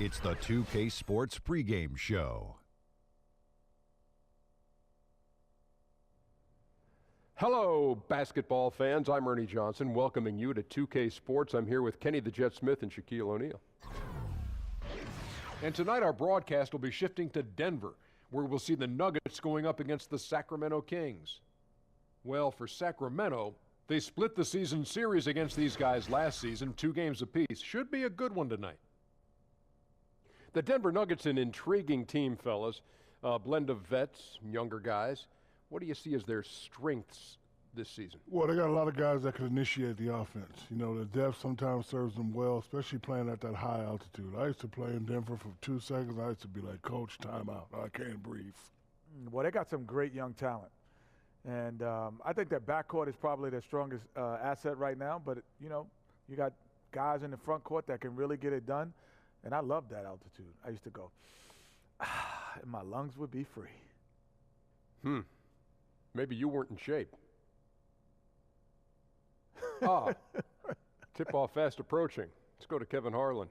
It's the 2K Sports pregame show. Hello, basketball fans. I'm Ernie Johnson, welcoming you to 2K Sports. I'm here with Kenny the Jet Smith and Shaquille O'Neal. And tonight our broadcast will be shifting to Denver, where we'll see the Nuggets going up against the Sacramento Kings. Well, for Sacramento, they split the season series against these guys last season, 2 games apiece. Should be a good one tonight. The Denver Nuggets, an intriguing team, fellas. A blend of vets, younger guys. What do you see as their strengths this season? Well, they got a lot of guys that can initiate the offense. You know, the depth sometimes serves them well, especially playing at that high altitude. I used to play in Denver for 2 seconds. I used to be like, Coach, timeout. I can't breathe. Well, they got some great young talent. And I think that backcourt is probably their strongest asset right now. But, you know, you got guys in the front court that can really get it done. And I love that altitude. I used to go, and my lungs would be free. Maybe you weren't in shape. Tip-off fast approaching. Let's go to Kevin Harlan.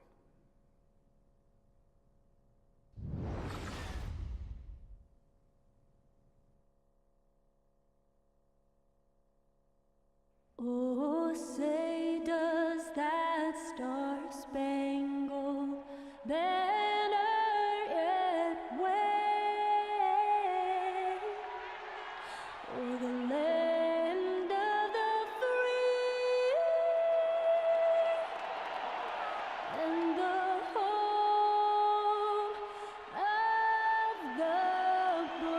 Oh, say does that star-spangled banner yet wave o'er the land of the free and the home of the brave.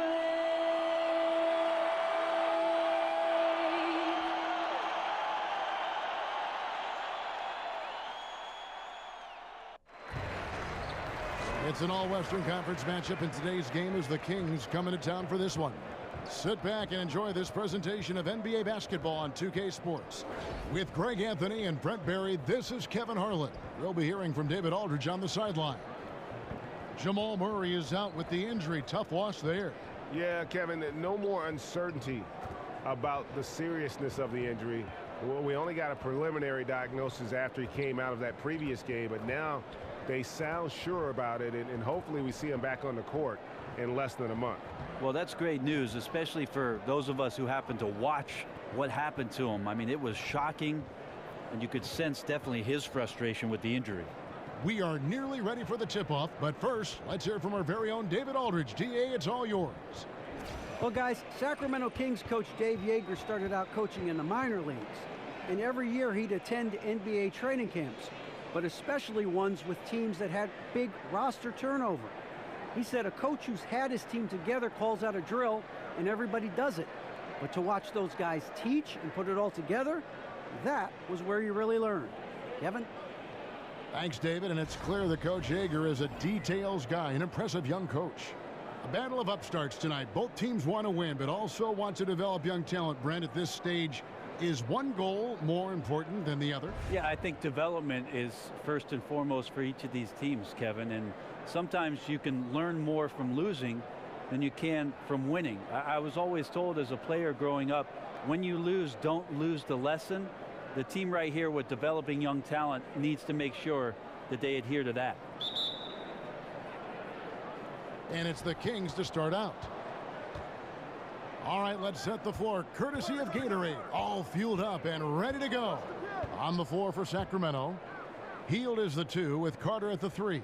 It's an all-Western Conference matchup in today's game as the Kings coming to town for this one. Sit back and enjoy this presentation of NBA basketball on 2K Sports. With Greg Anthony and Brent Barry, this is Kevin Harlan. We'll be hearing from David Aldridge on the sideline. Jamal Murray is out with the injury. Tough loss there. Yeah, Kevin, no more uncertainty about the seriousness of the injury. Well, we only got a preliminary diagnosis after he came out of that previous game, but now they sound sure about it, and hopefully we see him back on the court in less than a month. Well, that's great news, especially for those of us who happened to watch what happened to him. I mean, it was shocking, and you could sense definitely his frustration with the injury. We are nearly ready for the tip-off, but first, let's hear from our very own David Aldridge. DA, it's all yours. Well, guys, Sacramento Kings coach Dave Yeager started out coaching in the minor leagues, and every year he'd attend NBA training camps, but especially ones with teams that had big roster turnover. He said a coach who's had his team together calls out a drill, and everybody does it. But to watch those guys teach and put it all together, that was where you really learned. Kevin? Thanks, David, and it's clear that Coach Yeager is a details guy, an impressive young coach. A battle of upstarts tonight. Both teams want to win, but also want to develop young talent. Brent, at this stage, is one goal more important than the other? Yeah, I think development is first and foremost for each of these teams, Kevin, and sometimes you can learn more from losing than you can from winning. I was always told as a player growing up, when you lose, don't lose the lesson. The team right here with developing young talent needs to make sure that they adhere to that. And it's the Kings to start out. All right, let's set the floor, courtesy of Gatorade. All fueled up and ready to go. On the floor for Sacramento. Hield is the 2 with Carter at the 3.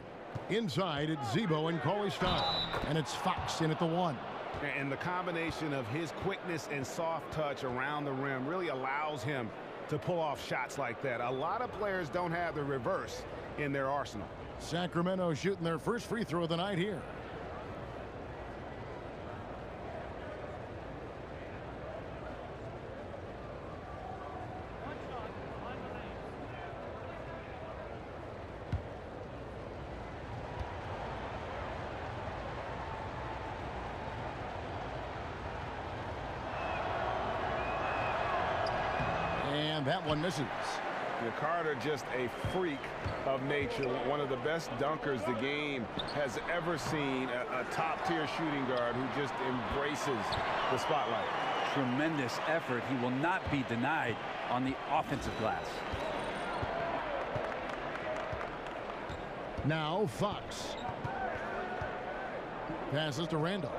Inside, it's Zebo and Cauley Stein. And it's Fox in at the 1. And the combination of his quickness and soft touch around the rim really allows him to pull off shots like that. A lot of players don't have the reverse in their arsenal. Sacramento shooting their first free throw of the night here. And that one misses. Carter, just a freak of nature, one of the best dunkers the game has ever seen, a top-tier shooting guard who just embraces the spotlight. Tremendous effort. He will not be denied on the offensive glass. Now Fox. Passes to Randolph.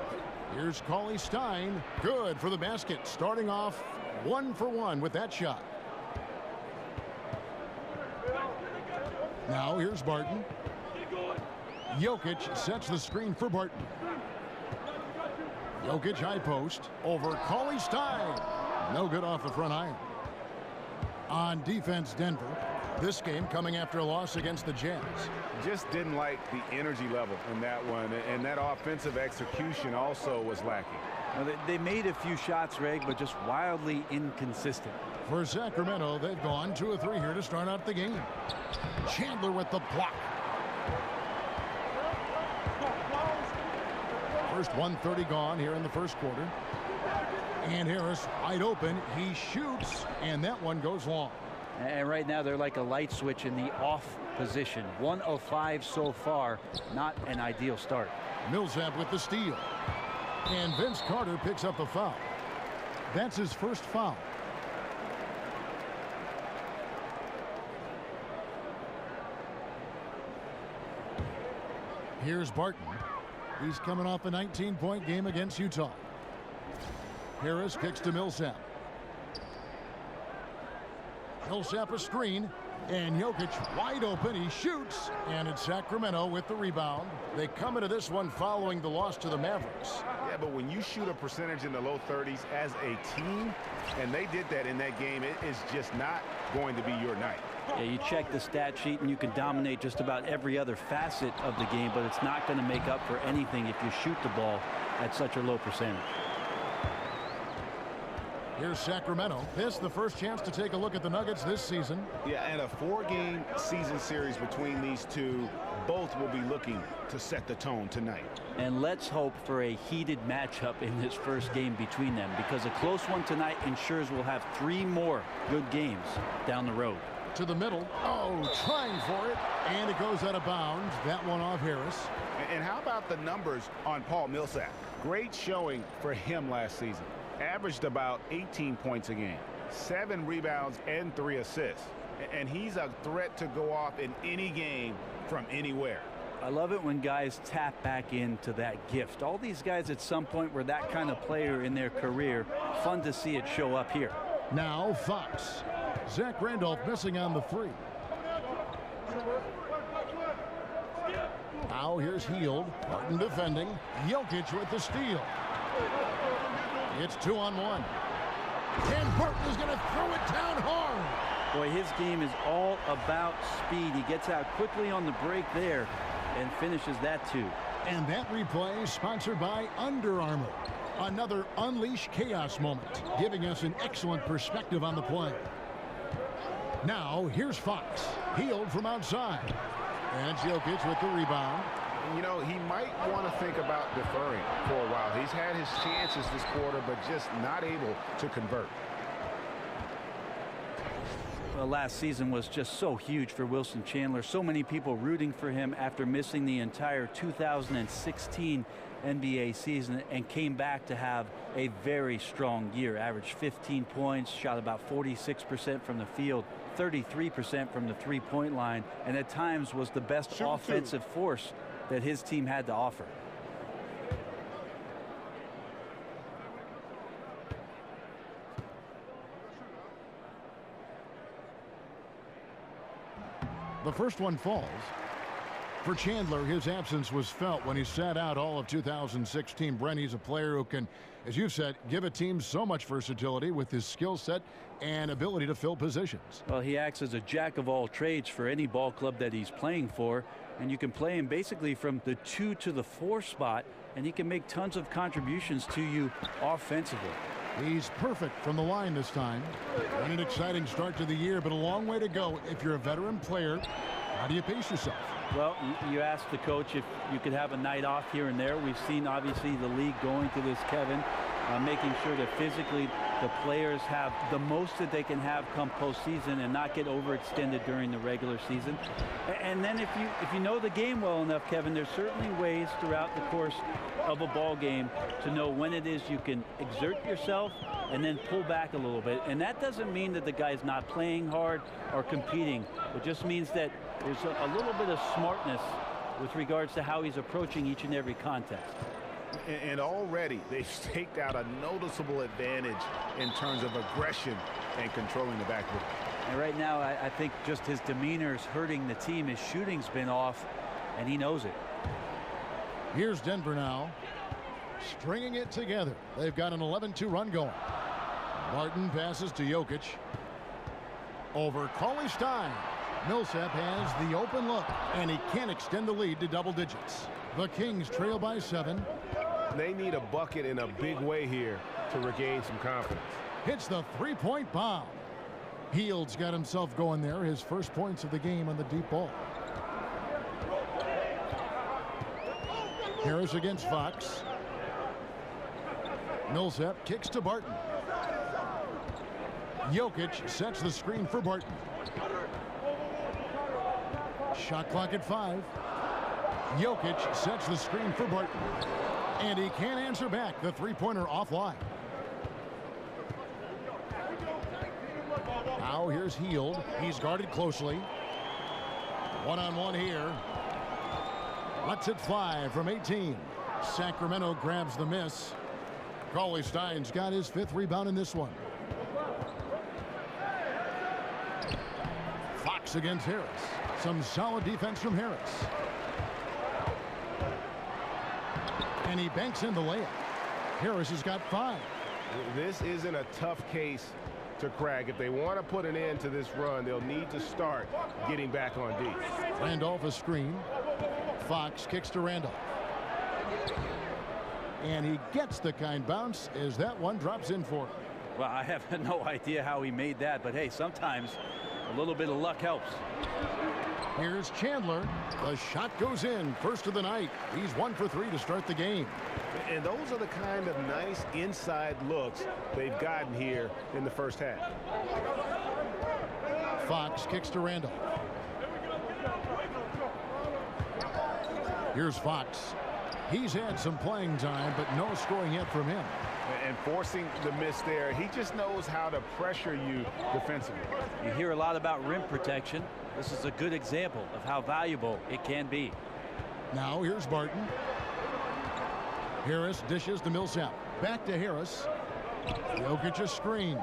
Here's Cauley Stein. Good for the basket. Starting off 1 for 1 with that shot. Now here's Barton. Jokic sets the screen for Barton. Jokic high post over Cauley Stein. No good off the front iron. On defense, Denver. This game coming after a loss against the Jazz. Just didn't like the energy level in that one, and that offensive execution also was lacking. Well, they made a few shots, Reg, but just wildly inconsistent. For Sacramento, they've gone 2 of 3 here to start out the game. Chandler with the block. First 1:30 gone here in the first quarter. And Harris wide open. He shoots, and that one goes long. And right now they're like a light switch in the off position. 1 of 5 so far. Not an ideal start. Millsap with the steal. And Vince Carter picks up a foul. That's his first foul. Here's Barton. He's coming off a 19-point game against Utah. Harris kicks to Millsap. Millsap a screen, and Jokic wide open. He shoots, and it's Sacramento with the rebound. They come into this one following the loss to the Mavericks. Yeah, but when you shoot a percentage in the low 30s as a team, and they did that in that game, it is just not going to be your night. Yeah, you check the stat sheet and you can dominate just about every other facet of the game, but it's not going to make up for anything if you shoot the ball at such a low percentage. Here's Sacramento. This the first chance to take a look at the Nuggets this season. Yeah, and a 4-game season series between these two. Both will be looking to set the tone tonight. And let's hope for a heated matchup in this first game between them, because a close one tonight ensures we'll have 3 more good games down the road. To the middle. Oh, trying for it. And it goes out of bounds. That one off Harris. And how about the numbers on Paul Millsap? Great showing for him last season. Averaged about 18 points a game, 7 rebounds and 3 assists. And he's a threat to go off in any game from anywhere. I love it when guys tap back into that gift. All these guys at some point were that kind of player in their career. Fun to see it show up here. Now Fox. Zach Randolph missing on the 3. Now here's Hield. Barton defending. Jokic with the steal. It's 2-on-1. And Barton is going to throw it down hard. Boy, his game is all about speed. He gets out quickly on the break there and finishes that too. And that replay is sponsored by Under Armour. Another Unleash Chaos moment, giving us an excellent perspective on the play. Now, here's Fox. Hield from outside. And Jokic with the rebound. You know, he might want to think about deferring for a while. He's had his chances this quarter, but just not able to convert. Well, last season was just so huge for Wilson Chandler. So many people rooting for him after missing the entire 2016 NBA season, and came back to have a very strong year. Averaged 15 points, shot about 46% from the field, 33% from the three-point line, and at times was the best offensive force that his team had to offer. The first one falls. For Chandler, his absence was felt when he sat out all of 2016. Brent, he's a player who can, as you've said, give a team so much versatility with his skill set and ability to fill positions. Well, he acts as a jack of all trades for any ball club that he's playing for, and you can play him basically from the 2 to the 4 spot, and he can make tons of contributions to you offensively. He's perfect from the line this time. And an exciting start to the year, but a long way to go. If you're a veteran player, how do you pace yourself? Well, you asked the coach if you could have a night off here and there. We've seen, obviously, the league going to this, Kevin, making sure that physically the players have the most that they can have come postseason and not get overextended during the regular season. And then if you know the game well enough, Kevin, there's certainly ways throughout the course of a ball game to know when it is you can exert yourself and then pull back a little bit. And that doesn't mean that the guy's not playing hard or competing. It just means that there's a little bit of smartness with regards to how he's approaching each and every contest. And already they've staked out a noticeable advantage in terms of aggression and controlling the backboard. And right now, I think just his demeanor is hurting the team. His shooting's been off, and he knows it. Here's Denver now, stringing it together. They've got an 11-2 run going. Martin passes to Jokic. Over Cauley-Stein. Millsap has the open look, and he can't extend the lead to double digits. The Kings trail by 7. They need a bucket in a big way here to regain some confidence. Hits the three-point bomb. Hield's got himself going there. His first points of the game on the deep ball. Harris against Fox. Millsap kicks to Barton. Jokic sets the screen for Barton. Shot clock at 5. Jokic sets the screen for Barton. And he can't answer back. The three-pointer offline. Now here's Hield. He's guarded closely. One-on-one here. Lets it fly from 18. Sacramento grabs the miss. Cauley-Stein's got his 5th rebound in this one. Fox against Harris. Some solid defense from Harris. And he banks in the layup. Harris has got 5. This isn't a tough case to crack. If they want to put an end to this run, they'll need to start getting back on D. Randolph a screen. Fox kicks to Randolph. And he gets the kind bounce as that one drops in for him. Well, I have no idea how he made that, but hey, sometimes a little bit of luck helps. Here's Chandler. The shot goes in. First of the night. He's 1 for 3 to start the game. And those are the kind of nice inside looks they've gotten here in the first half. Fox kicks to Randolph. Here's Fox. He's had some playing time, but no scoring yet from him. And forcing the miss there, he just knows how to pressure you defensively. You hear a lot about rim protection. This is a good example of how valuable it can be. Now here's Barton. Harris dishes to Millsap. Back to Harris. Jokic a screen.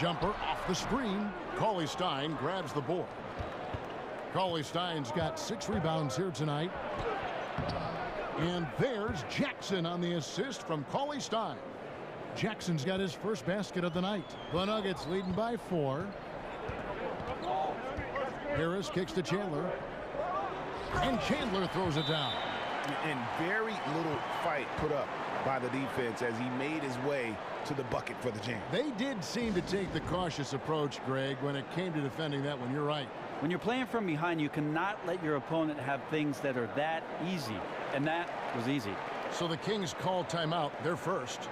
Jumper off the screen. Cauley-Stein grabs the board. Cauley-Stein's got 6 rebounds here tonight. And there's Jackson on the assist from Cauley-Stein. Jackson's got his first basket of the night. The Nuggets leading by 4. Harris kicks to Chandler. And Chandler throws it down. And very little fight put up by the defense as he made his way to the bucket for the jam. They did seem to take the cautious approach, Greg, when it came to defending that one. You're right. When you're playing from behind, you cannot let your opponent have things that are that easy. And that was easy. So the Kings call timeout. They're first.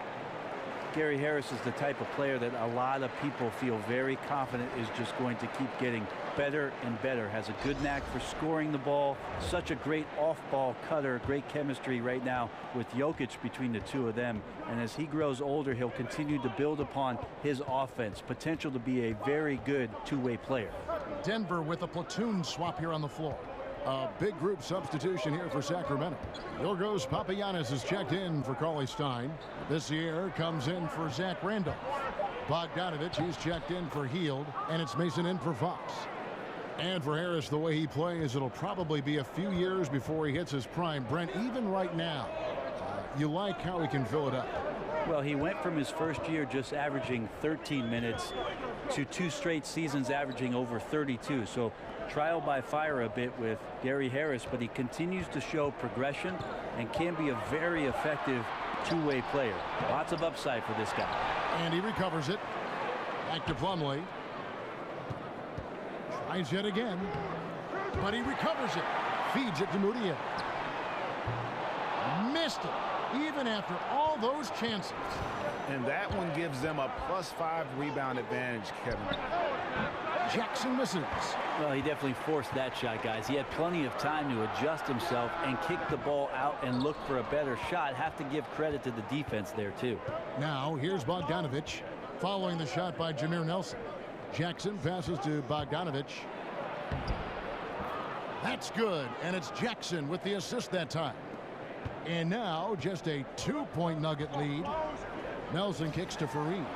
Gary Harris is the type of player that a lot of people feel very confident is just going to keep getting better and better. Has a good knack for scoring the ball. Such a great off-ball cutter. Great chemistry right now with Jokic between the two of them. And as he grows older, he'll continue to build upon his offense. Potential to be a very good two-way player. Denver with a platoon swap here on the floor. A big group substitution here for Sacramento. Yorgos Papagiannis is checked in for Cauley-Stein. This year comes in for Zach Randolph. Bogdanovich, he's checked in for Hield. And it's Mason in for Fox. And for Harris, the way he plays, it'll probably be a few years before he hits his prime. Brent, even right now, you like how he can fill it up. Well, he went from his first year just averaging 13 minutes to 2 straight seasons averaging over 32. So trial by fire a bit with Gary Harris, but he continues to show progression and can be a very effective two-way player. Lots of upside for this guy. And he recovers it. Back to Plumlee. Tries yet again, but he recovers it. Feeds it to Mudiay. Missed it, even after all those chances. And that one gives them a +5 rebound advantage, Kevin. Jackson misses. Well, he definitely forced that shot, guys. He had plenty of time to adjust himself and kick the ball out and look for a better shot. Have to give credit to the defense there, too. Now, here's Bogdanovich following the shot by Jameer Nelson. Jackson passes to Bogdanovich. That's good, and it's Jackson with the assist that time. And now just a 2-point Nugget lead. Nelson kicks to Fareed.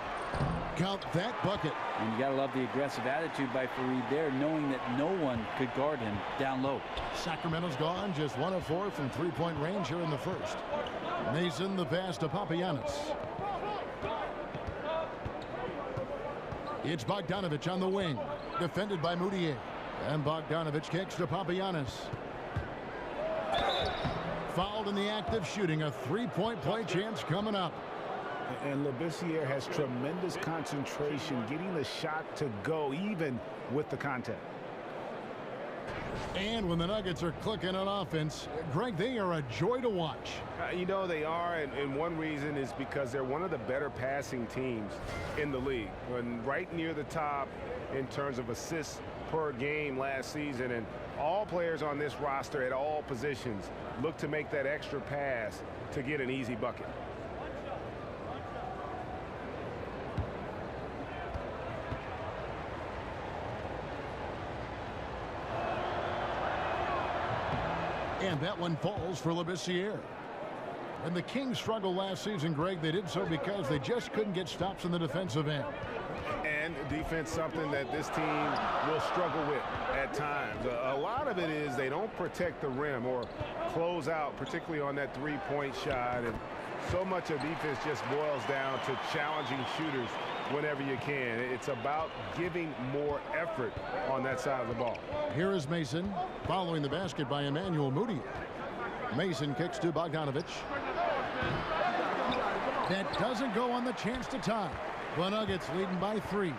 Count that bucket. And you got to love the aggressive attitude by Fareed there, knowing that no one could guard him down low. Sacramento's gone just 1 of 4 from 3-point range here in the first. Mason the pass to Papagiannis. It's Bogdanovich on the wing, defended by Moutier. And Bogdanovich kicks to Papagiannis. Fouled in the act of shooting. A 3-point play chance coming up. And Labissiere has tremendous concentration, getting the shot to go even with the contact. And when the Nuggets are clicking on offense, Greg, they are a joy to watch. You know they are, and one reason is because they're one of the better passing teams in the league. And right near the top in terms of assists per game last season, and all players on this roster at all positions look to make that extra pass to get an easy bucket. And that one falls for Labissiere. And the Kings struggled last season, Greg. They did so because they just couldn't get stops in the defensive end. And defense, something that this team will struggle with at times. A lot of it is they don't protect the rim or close out, particularly on that 3-point shot. And so much of defense just boils down to challenging shooters whenever you can. It's about giving more effort on that side of the ball. Here is Mason following the basket by Emmanuel Moutier. Mason kicks to Bogdanovich. That doesn't go on the chance to tie. The Nuggets leading by 3.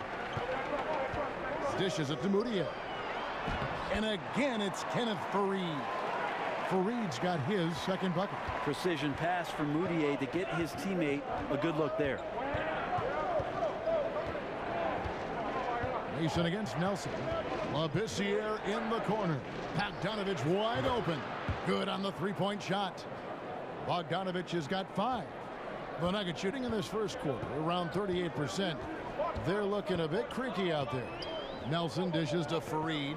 Dishes it to Moutier. And again, it's Kenneth Fareed. Fareed's got his second bucket. Precision pass from Moutier to get his teammate a good look there. Mason against Nelson. Labissiere in the corner. Bogdanovich wide open. Good on the 3-point shot. Bogdanovich has got 5. The Nuggets shooting in this first quarter around 38%. They're looking a bit creaky out there. Nelson dishes to Fareed.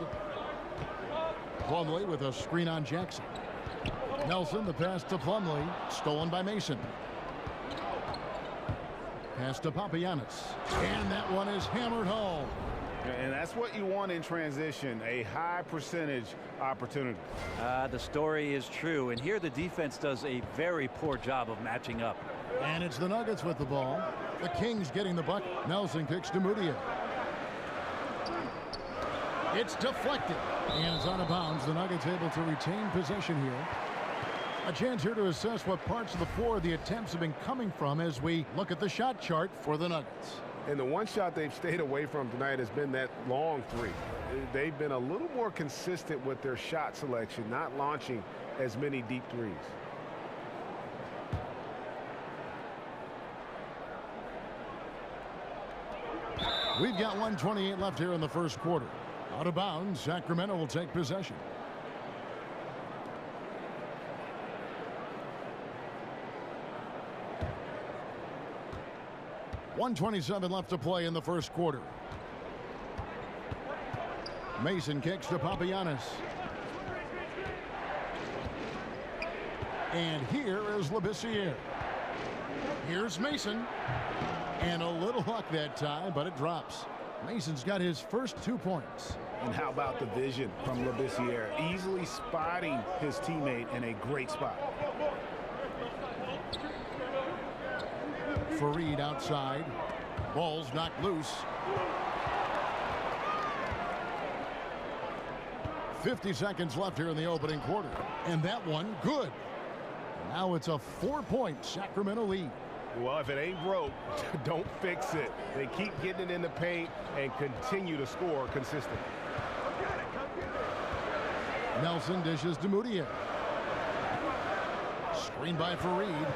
Plumlee with a screen on Jackson. Nelson the pass to Plumlee. Stolen by Mason. Pass to Papagiannis. And that one is hammered home. And that's what you want in transition, a high percentage opportunity. The story is true, and here the defense does a very poor job of matching up. And it's the Nuggets with the ball. The Kings getting the bucket. Nelson kicks to Moutier. It's deflected. And it's out of bounds. The Nuggets able to retain possession here. A chance here to assess what parts of the floor the attempts have been coming from as we look at the shot chart for the Nuggets. And the one shot they've stayed away from tonight has been that long 3. They've been a little more consistent with their shot selection, not launching as many deep threes. We've got 1:28 left here in the first quarter. Out of bounds, Sacramento will take possession. .127 left to play in the first quarter. Mason kicks to Papagiannis. And here is Labissiere. Here's Mason. And a little luck that time, but it drops. Mason's got his first 2 points. And how about the vision from Labissiere? Easily spotting his teammate in a great spot. Fareed outside. Ball's knocked loose. 50 seconds left here in the opening quarter. And that one, good. Now it's a 4-point Sacramento lead. Well, if it ain't broke, don't fix it. They keep getting it in the paint and continue to score consistently. Nelson dishes to Moutier. Screen by Fareed.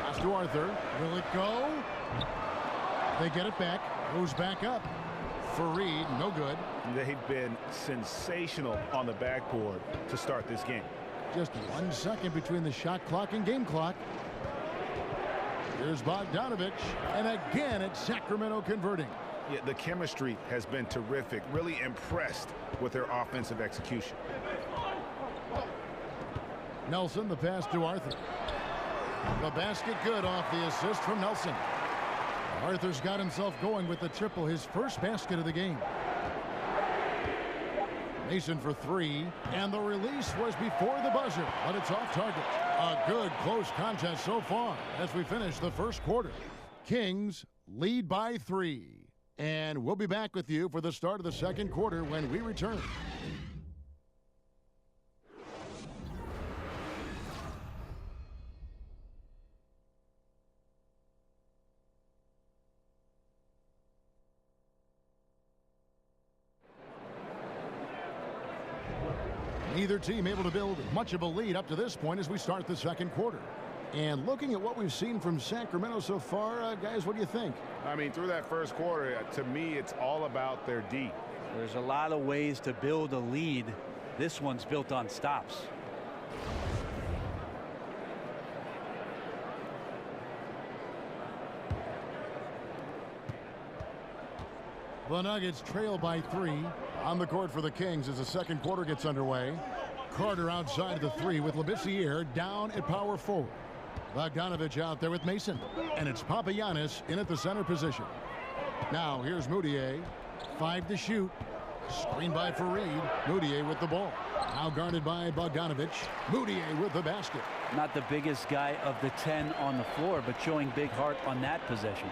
Pass to Arthur. Will it go? They get it back. Goes back up. Fareed, no good. They've been sensational on the backboard to start this game. Just 1 second between the shot clock and game clock. Here's Bogdanovich. And again, it's Sacramento converting. Yeah, the chemistry has been terrific. Really impressed with their offensive execution. Nelson, the pass to Arthur. The basket good off the assist from Nelson. Arthur's got himself going with the triple, his first basket of the game. Mason for three, and the release was before the buzzer, but it's off target. A good close contest so far as we finish the first quarter. Kings lead by 3. And we'll be back with you for the start of the second quarter when we return. Neither team able to build much of a lead up to this point as we start the second quarter. And looking at what we've seen from Sacramento so far, guys, what do you think? I mean, through that first quarter, to me, it's all about their D. There's a lot of ways to build a lead. This one's built on stops. The Nuggets trail by 3 on the court for the Kings as the second quarter gets underway. Carter outside of the 3 with Labissiere down at power forward. Bogdanovich out there with Mason, and it's Papagiannis in at the center position. Now here's Moutier, 5 to shoot. Screen by Fareed. Moutier with the ball. Now guarded by Bogdanovich. Moutier with the basket. Not the biggest guy of the 10 on the floor, but showing big heart on that possession.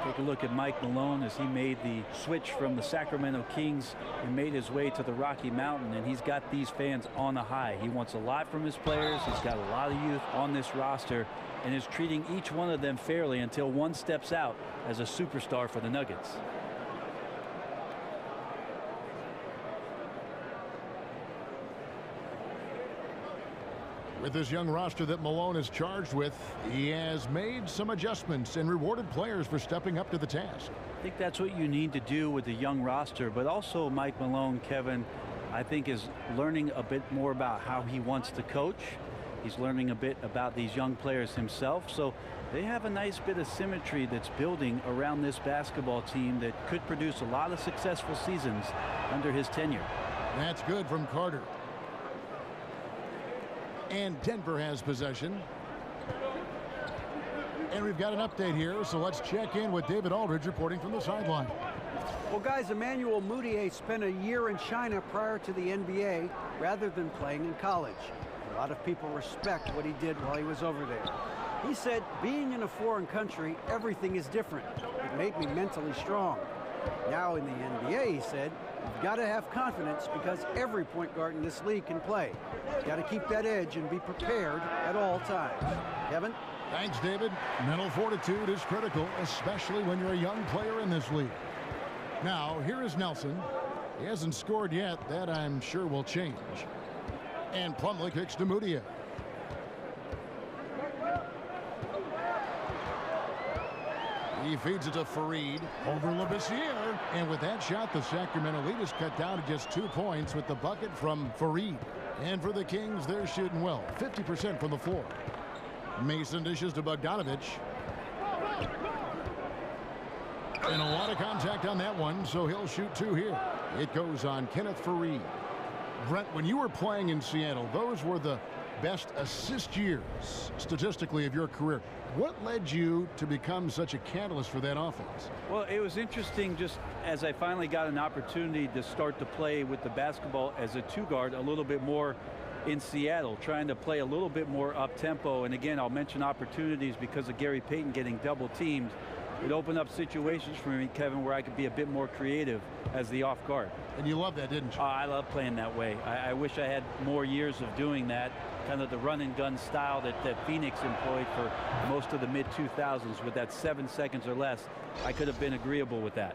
Take a look at Mike Malone as he made the switch from the Sacramento Kings and made his way to the Rocky Mountain, and he's got these fans on a high. He wants a lot from his players. He's got a lot of youth on this roster and is treating each one of them fairly until one steps out as a superstar for the Nuggets. With this young roster that Malone is charged with, he has made some adjustments and rewarded players for stepping up to the task. I think that's what you need to do with the young roster, but also Mike Malone, Kevin, I think is learning a bit more about how he wants to coach. He's learning a bit about these young players himself, so they have a nice bit of symmetry that's building around this basketball team that could produce a lot of successful seasons under his tenure. That's good from Carter. And Denver has possession. And we've got an update here, so let's check in with David Aldridge reporting from the sideline. Well, guys, Emmanuel Moutier spent a year in China prior to the NBA rather than playing in college. A lot of people respect what he did while he was over there. He said, being in a foreign country, everything is different. It made me mentally strong. Now in the NBA, he said, you've got to have confidence because every point guard in this league can play. You've got to keep that edge and be prepared at all times. Kevin? Thanks, David. Mental fortitude is critical, especially when you're a young player in this league. Now, here is Nelson. He hasn't scored yet. That, I'm sure, will change. And Plumlee kicks to Moutier. He feeds it to Fareed over Labissiere. And with that shot, the Sacramento lead is cut down to just 2 points with the bucket from Fareed. And for the Kings, they're shooting well, 50% from the floor. Mason dishes to Bogdanovich. And a lot of contact on that one, so he'll shoot 2 here. It goes on Kenneth Fareed. Brent, when you were playing in Seattle, those were the best assist years, statistically, of your career. What led you to become such a catalyst for that offense? Well, it was interesting just as I finally got an opportunity to start to play with the basketball as a 2-guard a little bit more in Seattle, trying to play a little bit more up-tempo. And again, I'll mention opportunities because of Gary Payton getting double-teamed. It opened up situations for me, Kevin, where I could be a bit more creative as the off guard. And you love that, didn't you? I love playing that way. I wish I had more years of doing that, kind of the run and gun style that Phoenix employed for most of the mid-2000s with that 7 seconds or less. I could have been agreeable with that.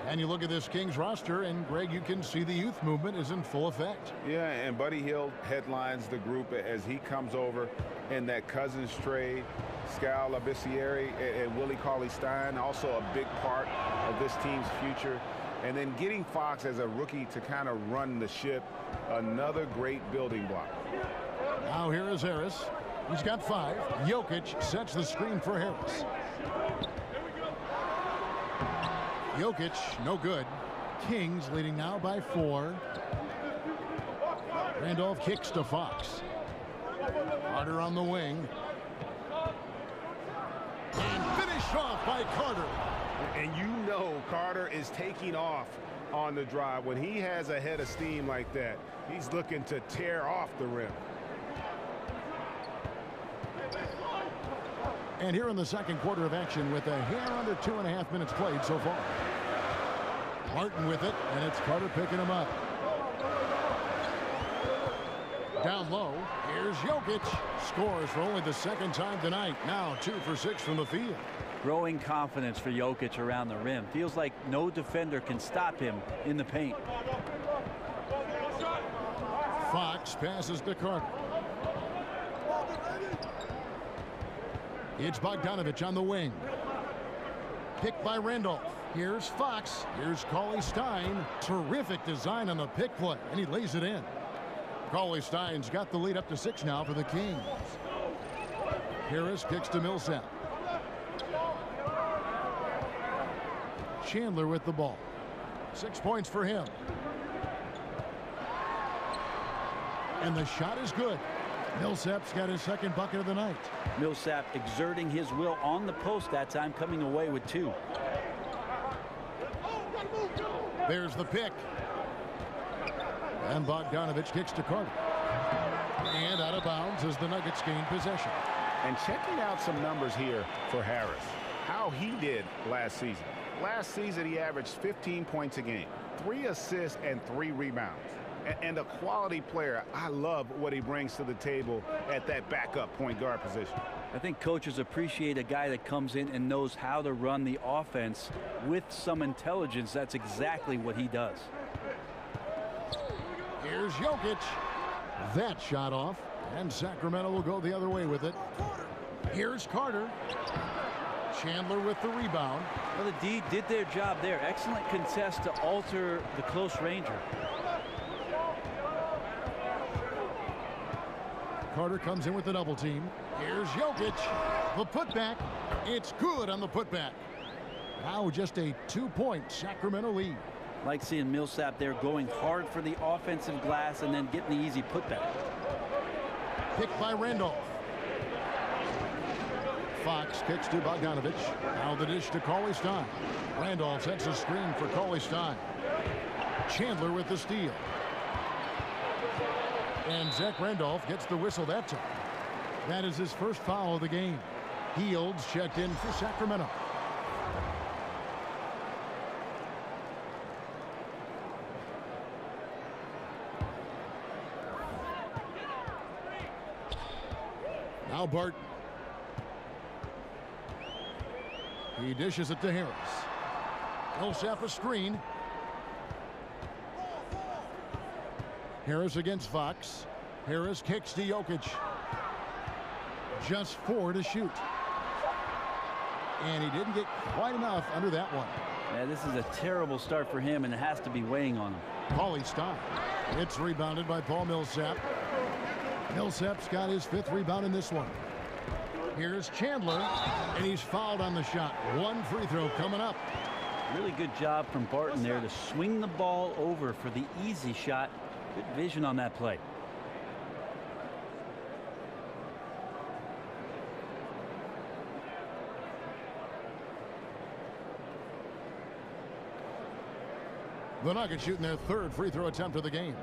And you look at this Kings roster, and Greg, you can see the youth movement is in full effect. Yeah, and Buddy Hield headlines the group as he comes over in that Cousins trade. Skal Labissiere and Willie Cauley-Stein, also a big part of this team's future. And then getting Fox as a rookie to kind of run the ship, another great building block. Now here is Harris. He's got 5. Jokic sets the screen for Harris. Jokic, no good. Kings leading now by 4. Randolph kicks to Fox. Carter on the wing. And finished off by Carter. And you know Carter is taking off on the drive. When he has a head of steam like that, he's looking to tear off the rim. And here in the second quarter of action with a hair under 2.5 minutes played so far. Martin with it, and it's Carter picking him up. Down low, here's Jokic. Scores for only the second time tonight. Now 2 for 6 from the field. Growing confidence for Jokic around the rim. Feels like no defender can stop him in the paint. Fox passes to Carter. It's Bogdanovich on the wing. Picked by Randolph. Here's Fox. Here's Cauley-Stein. Terrific design on the pick play, and he lays it in. Cauley-Stein's got the lead up to 6 now for the Kings. Harris kicks to Millsap. Chandler with the ball. 6 points for him. And the shot is good. Millsap's got his second bucket of the night. Millsap exerting his will on the post that time, coming away with 2. There's the pick. And Bogdanovich kicks to Carter. And out of bounds as the Nuggets gain possession. And checking out some numbers here for Harris. How he did last season. Last season, he averaged 15 points a game, 3 assists, and 3 rebounds. And a quality player. I love what he brings to the table at that backup point guard position. I think coaches appreciate a guy that comes in and knows how to run the offense with some intelligence. That's exactly what he does. Here's Jokic. That shot off, and Sacramento will go the other way with it. Here's Carter. Chandler with the rebound. Well, the D did their job there. Excellent contest to alter the close ranger. Carter comes in with the double team. Here's Jokic. The putback. It's good on the putback. Now just a 2-point Sacramento lead. Like seeing Millsap there going hard for the offensive glass and then getting the easy putback. Picked by Randolph. Fox kicks to Bogdanovich. Now the dish to Cauley-Stein. Randolph sets a screen for Cauley-Stein. Chandler with the steal. And Zach Randolph gets the whistle that time. That is his first foul of the game. Fields checked in for Sacramento. Now Barton. He dishes it to Harris. Millsap a screen. Harris against Fox. Harris kicks to Jokic. Just 4 to shoot. And he didn't get quite enough under that one. Yeah, this is a terrible start for him, and it has to be weighing on him. Cauley-Stein. It's rebounded by Paul Millsap. Millsap's got his 5th rebound in this one. Here's Chandler, and he's fouled on the shot. 1 free throw coming up. Really good job from Barton there to swing the ball over for the easy shot. Good vision on that play. The Nuggets shooting their 3rd free throw attempt of the game.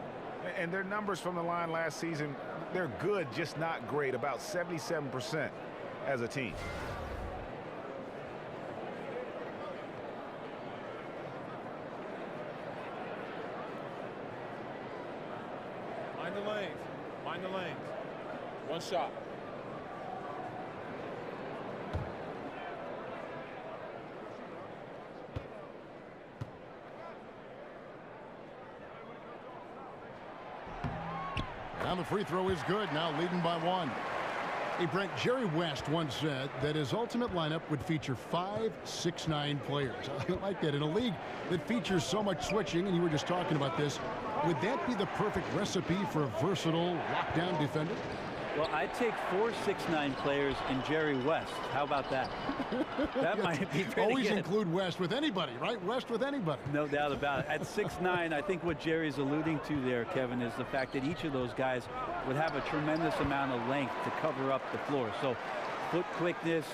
And their numbers from the line last season, they're good, just not great. About 77% as a team. Mind the lanes. Mind the lanes. 1 shot. Now the free throw is good, now leading by 1. Hey, Brent, Jerry West once said that his ultimate lineup would feature 5 6'9" players. I like that. In a league that features so much switching, and you were just talking about this, would that be the perfect recipe for a versatile lockdown defender? Well, I'd take 4 6'9" players in Jerry West. How about that? That might be pretty Always good. include West with anybody, right? West with anybody. No doubt about it. At 6'9", I think what Jerry's alluding to there, Kevin, is the fact that each of those guys would have a tremendous amount of length to cover up the floor. So foot quickness,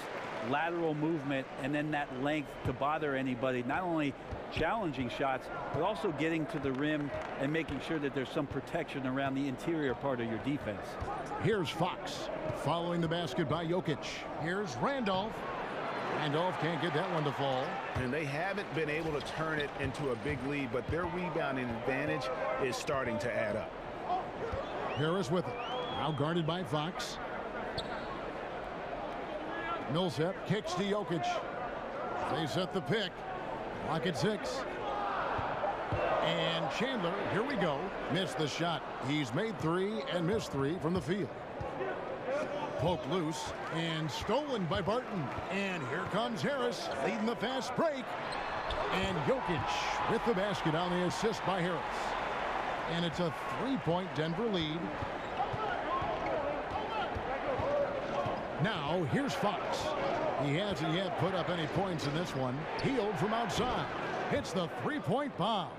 lateral movement, and then that length to bother anybody, not only challenging shots, but also getting to the rim and making sure that there's some protection around the interior part of your defense. Here's Fox following the basket by Jokic. Here's Randolph. Randolph can't get that one to fall. And they haven't been able to turn it into a big lead, but their rebounding advantage is starting to add up. Harris with it. Now guarded by Fox. Millsap kicks to Jokic. They set the pick. Lock at 6. And Chandler, here we go, missed the shot. He's made 3 and missed 3 from the field. Poked loose and stolen by Barton. And here comes Harris leading the fast break. And Jokic with the basket on the assist by Harris. And it's a 3-point Denver lead. Now here's Fox. He hasn't yet put up any points in this one. Healed from outside. Hits the 3-point bomb.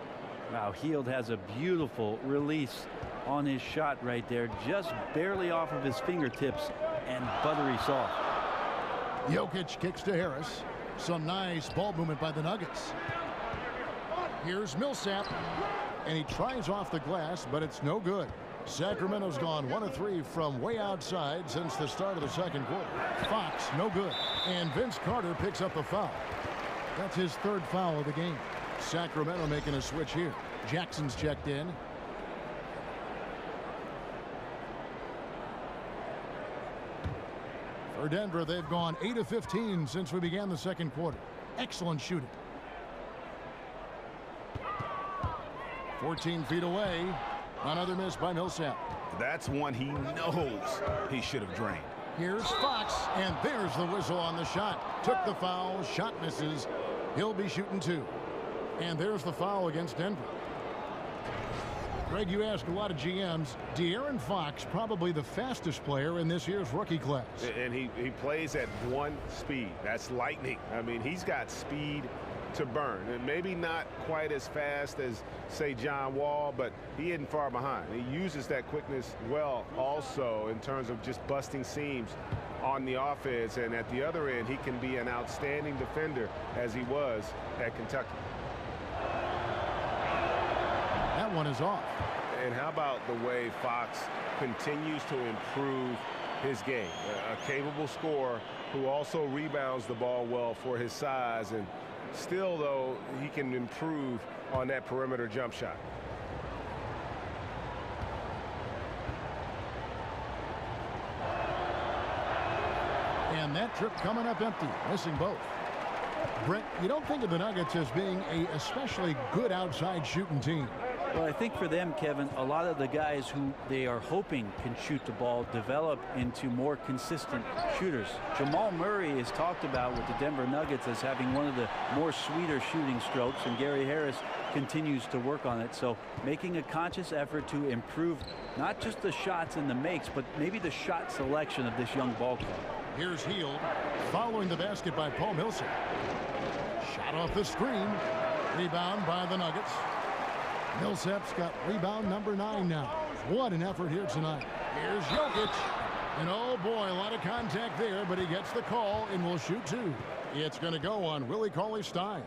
Wow, Hield has a beautiful release on his shot right there, just barely off of his fingertips and buttery soft. Jokic kicks to Harris. Some nice ball movement by the Nuggets. Here's Millsap, and he tries off the glass, but it's no good. Sacramento's gone 1 of 3 from way outside since the start of the second quarter. Fox, no good. And Vince Carter picks up the foul. That's his 3rd foul of the game. Sacramento making a switch here. Jackson's checked in. For Denver, they've gone 8 of 15 since we began the second quarter. Excellent shooting. 14 feet away. Another miss by Millsap. That's one he knows he should have drained. Here's Fox, and there's the whistle on the shot. Took the foul, shot misses. He'll be shooting 2. And there's the foul against Denver. Greg, you ask a lot of GMs. De'Aaron Fox, probably the fastest player in this year's rookie class. And he plays at 1 speed. That's lightning. I mean, he's got speed to burn, and maybe not quite as fast as, say, John Wall, but he isn't far behind. He uses that quickness well also in terms of just busting seams on the offense, and at the other end he can be an outstanding defender as he was at Kentucky. That one is off. And how about the way Fox continues to improve his game? A capable scorer who also rebounds the ball well for his size, and still, though, he can improve on that perimeter jump shot. And that trip coming up empty, missing both. Brent, you don't think of the Nuggets as being a especially good outside shooting team. Well, I think for them, Kevin, a lot of the guys who they are hoping can shoot the ball develop into more consistent shooters. Jamal Murray is talked about with the Denver Nuggets as having one of the more sweeter shooting strokes, and Gary Harris continues to work on it. So making a conscious effort to improve not just the shots and the makes, but maybe the shot selection of this young ball club. Here's Hield following the basket by Paul Millsap. Shot off the screen. Rebound by the Nuggets. Millsap's got rebound number 9 now. What an effort here tonight. Here's Jokic. And oh boy, a lot of contact there, but he gets the call and will shoot 2. It's going to go on Willie Cauley-Stein.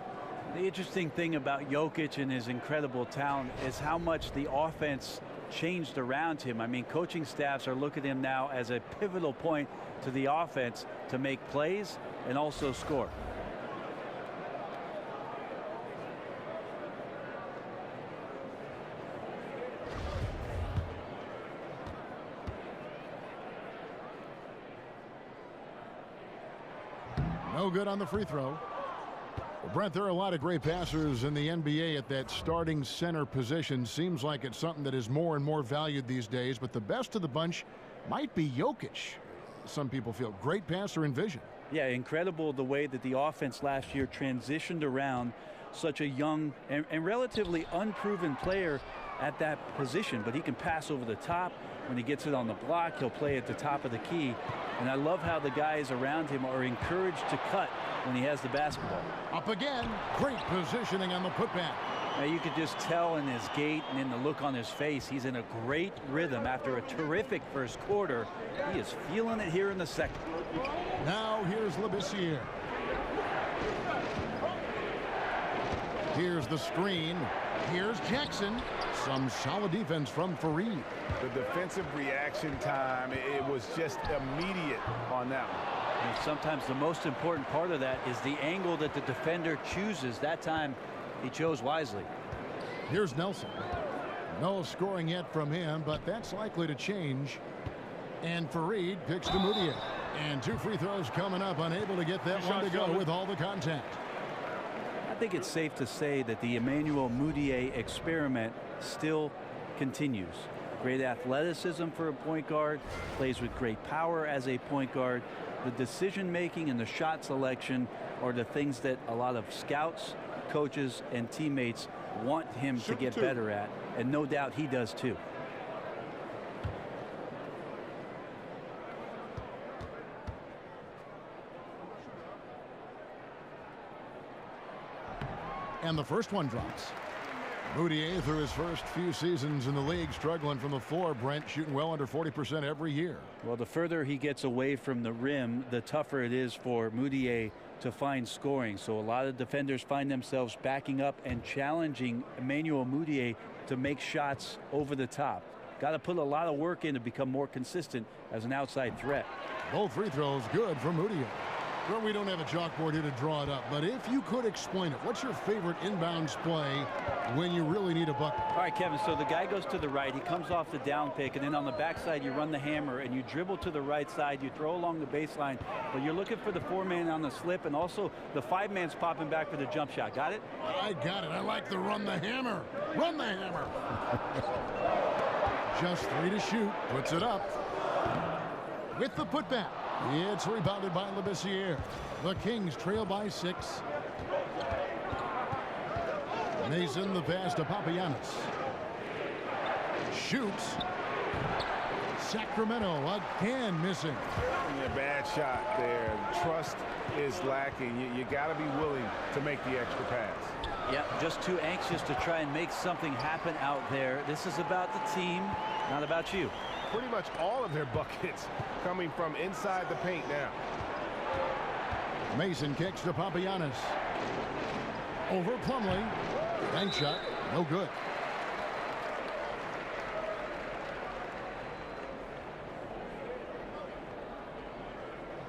The interesting thing about Jokic and his incredible talent is how much the offense changed around him. I mean, coaching staffs are looking at him now as a pivotal point to the offense to make plays and also score. No good on the free throw. Well, Brent, there are a lot of great passers in the NBA at that starting center position. Seems like it's something that is more and more valued these days, but the best of the bunch might be Jokic. Some people feel great passer in vision. Yeah, incredible the way that the offense last year transitioned around such a young and relatively unproven player at that position, but he can pass over the top. When he gets it on the block, he'll play at the top of the key. And I love how the guys around him are encouraged to cut when he has the basketball. Up again. Great positioning on the putback. Now you could just tell in his gait and in the look on his face, he's in a great rhythm after a terrific first quarter. He is feeling it here in the second. Now here's Labissiere. Here's the screen. Here's Jackson. Some solid defense from Fareed. The defensive reaction time, it was just immediate on that one. And sometimes the most important part of that is the angle that the defender chooses. That time he chose wisely. Here's Nelson. No scoring yet from him, but that's likely to change. And Fareed picks to Moutier. And 2 free throws coming up, unable to get that one to go with all the contact. I think it's safe to say that the Emmanuel Moutier experiment still continues. Great athleticism for a point guard, plays with great power as a point guard. The decision making and the shot selection are the things that a lot of scouts, coaches, and teammates want him to get better at, and no doubt he does too. And the first one drops. Moutier, through his first few seasons in the league, struggling from the floor. Brent shooting well under 40% every year. Well, the further he gets away from the rim, the tougher it is for Moutier to find scoring. So a lot of defenders find themselves backing up and challenging Emmanuel Moutier to make shots over the top. Got to put a lot of work in to become more consistent as an outside threat. Both free throws good for Moutier. Well, we don't have a chalkboard here to draw it up, but if you could explain it, what's your favorite inbounds play when you really need a bucket? All right, Kevin, so the guy goes to the right, he comes off the down pick, and then on the backside you run the hammer and you dribble to the right side, you throw along the baseline, but you're looking for the 4-man on the slip, and also the 5-man's popping back for the jump shot. Got it? I got it. I like the run the hammer. Run the hammer. Just 3 to shoot. Puts it up. With the putback. It's rebounded by Labissiere. The Kings trail by 6. Mason the pass to Papagiannis. Shoots. Sacramento again missing. A bad shot there. Trust is lacking. You got to be willing to make the extra pass. Yeah, just too anxious to try and make something happen out there. This is about the team, not about you. Pretty much all of their buckets coming from inside the paint now. Mason kicks to Papagiannis. Over Plumlee. Bank shot, no good.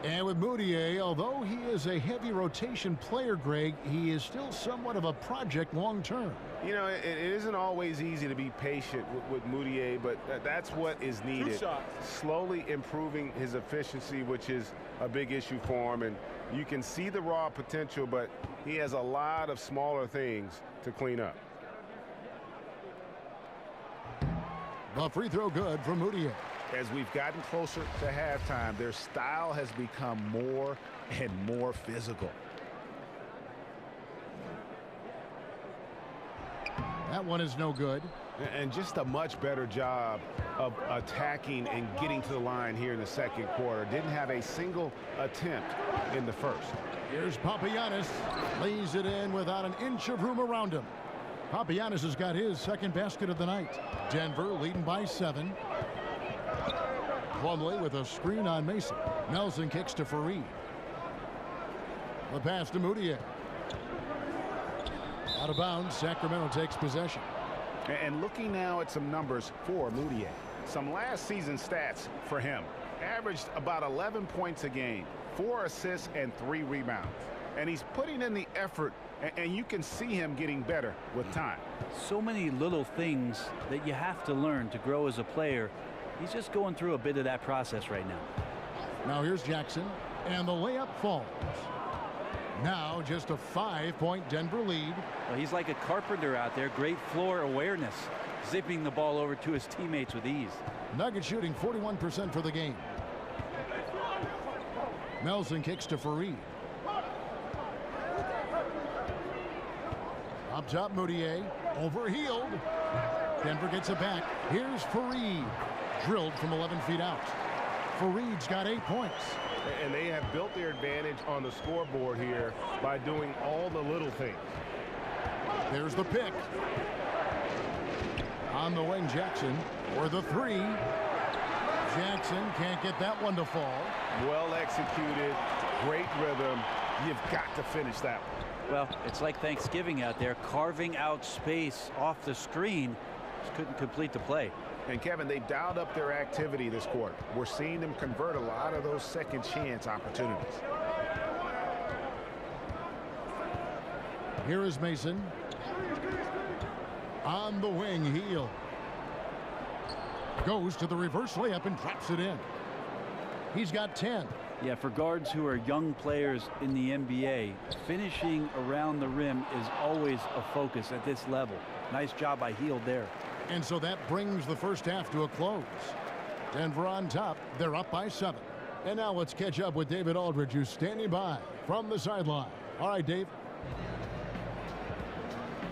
And with Moutier, although he is a heavy rotation player, Greg, he is still somewhat of a project long term. You know, it isn't always easy to be patient with Moutier, but that's what is needed. Slowly improving his efficiency, which is a big issue for him. And you can see the raw potential, but he has a lot of smaller things to clean up. The free throw good from Moutier. As we've gotten closer to halftime, their style has become more and more physical. That one is no good. And just a much better job of attacking and getting to the line here in the second quarter. Didn't have a single attempt in the first. Here's Papagiannis. Lays it in without an inch of room around him. Papagiannis has got his second basket of the night. Denver leading by 7. Plumlee with a screen on Mason. Nelson kicks to Fareed. The pass to Moutier. Out of bounds, Sacramento takes possession. And looking now at some numbers for Moutier. Some last season stats for him. Averaged about 11 points a game, 4 assists and 3 rebounds. And he's putting in the effort, and you can see him getting better with time. So many little things that you have to learn to grow as a player. He's just going through a bit of that process right now. Now here's Jackson, and the layup falls. Now just a 5-point Denver lead. Well, he's like a carpenter out there. Great floor awareness, zipping the ball over to his teammates with ease. Nuggets shooting 41% for the game. Nelson kicks to Fareed. Up top, Moutier. Overhealed. Denver gets it back. Here's Fareed. Drilled from 11 feet out. Fareed's got 8 points. And they have built their advantage on the scoreboard here by doing all the little things. There's the pick. On the wing, Jackson for the 3. Jackson can't get that one to fall. Well executed, great rhythm. You've got to finish that one. Well, it's like Thanksgiving out there, carving out space off the screen. Just couldn't complete the play. And Kevin, they've dialed up their activity this quarter. We're seeing them convert a lot of those second chance opportunities. Here is Mason. On the wing, Heel. Goes to the reverse layup and drops it in. He's got 10. Yeah, for guards who are young players in the NBA, finishing around the rim is always a focus at this level. Nice job by Hield there. And so that brings the first half to a close. Denver on top. They're up by 7. And now let's catch up with David Aldridge, who's standing by from the sideline. All right, Dave.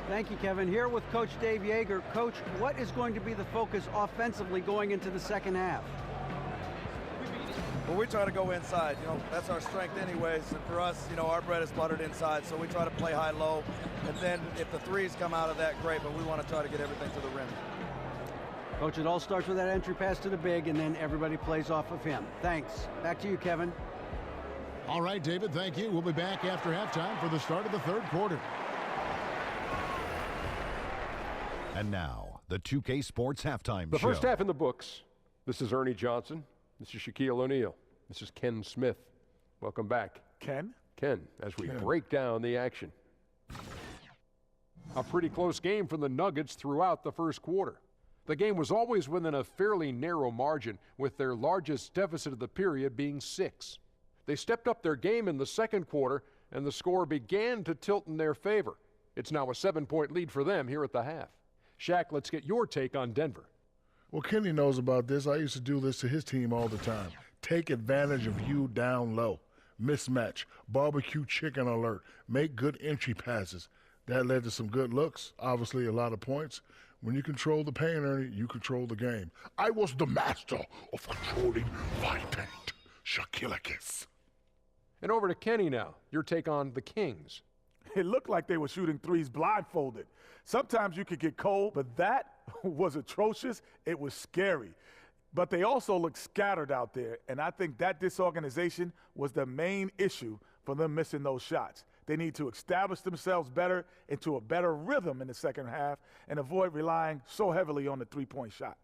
Thank you, Kevin. Here with Coach Dave Yeager. Coach, what is going to be the focus offensively going into the second half? Well, we try to go inside. You know, that's our strength anyways. And for us, you know, our bread is buttered inside. So we try to play high-low. And then if the threes come out of that, great. But we want to try to get everything to the rim. Coach, it all starts with that entry pass to the big, and then everybody plays off of him. Thanks. Back to you, Kevin. All right, David, thank you. We'll be back after halftime for the start of the third quarter. And now, the 2K Sports Halftime The Show. first half in the books. This is Ernie Johnson. This is Shaquille O'Neal. This is Ken Smith. Welcome back. Ken? Ken, as we break down the action. A pretty close game for the Nuggets throughout the first quarter. The game was always within a fairly narrow margin, with their largest deficit of the period being 6. They stepped up their game in the second quarter, and the score began to tilt in their favor. It's now a 7-point lead for them here at the half. Shaq, let's get your take on Denver. Well, Kenny knows about this. I used to do this to his team all the time. Take advantage of you down low. Mismatch. Barbecue chicken alert. Make good entry passes. That led to some good looks. Obviously, a lot of points. When you control the paint, Ernie, you control the game. I was the master of controlling my paint. Shaquille. And over to Kenny now. Your take on the Kings. It looked like they were shooting threes blindfolded. Sometimes you could get cold, but that was atrocious. It was scary. But they also looked scattered out there, and I think that disorganization was the main issue for them missing those shots. They need to establish themselves better into a better rhythm in the second half and avoid relying so heavily on the three-point shot.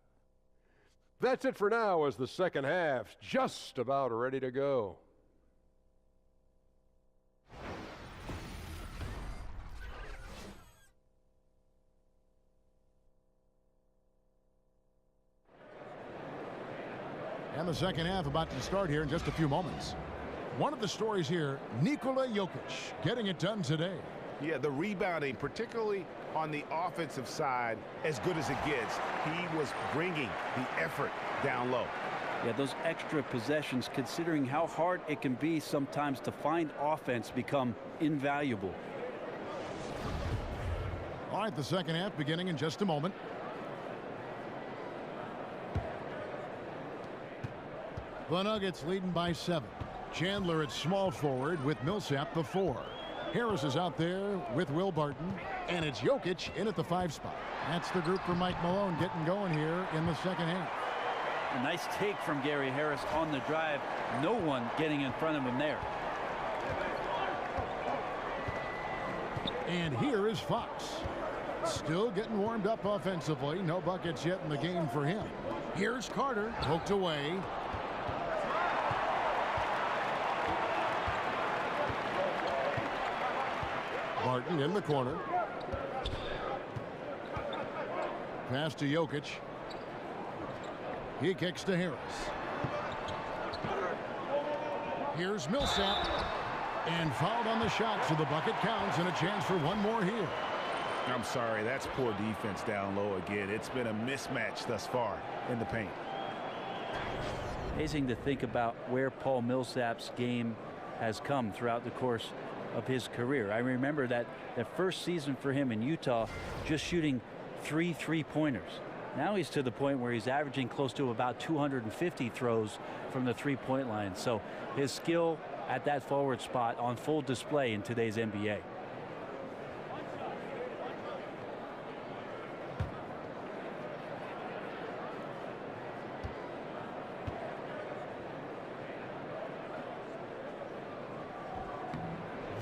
That's it for now, as the second half's just about ready to go. And the second half about to start here in just a few moments. One of the stories here, Nikola Jokic getting it done today. Yeah, the rebounding, particularly on the offensive side, as good as it gets. He was bringing the effort down low. Yeah, those extra possessions, considering how hard it can be sometimes to find offense, become invaluable. All right, the second half beginning in just a moment. The Nuggets leading by 7. Chandler at small forward with Millsap the 4. Harris is out there with Will Barton, and it's Jokic in at the 5 spot. That's the group for Mike Malone getting going here in the second half. A nice take from Gary Harris on the drive. No one getting in front of him there. And here is Fox. Still getting warmed up offensively. No buckets yet in the game for him. Here's Carter, poked away. Barton in the corner. Pass to Jokic. He kicks to Harris. Here's Millsap. And fouled on the shot, so the bucket counts, and a chance for one more here. I'm sorry, that's poor defense down low again. It's been a mismatch thus far in the paint. Amazing to think about where Paul Millsap's game has come throughout the course of his career. I remember that the first season for him in Utah, just shooting 3 3-pointers. Now he's to the point where he's averaging close to about 250 throws from the 3-point line. So his skill at that forward spot on full display in today's NBA.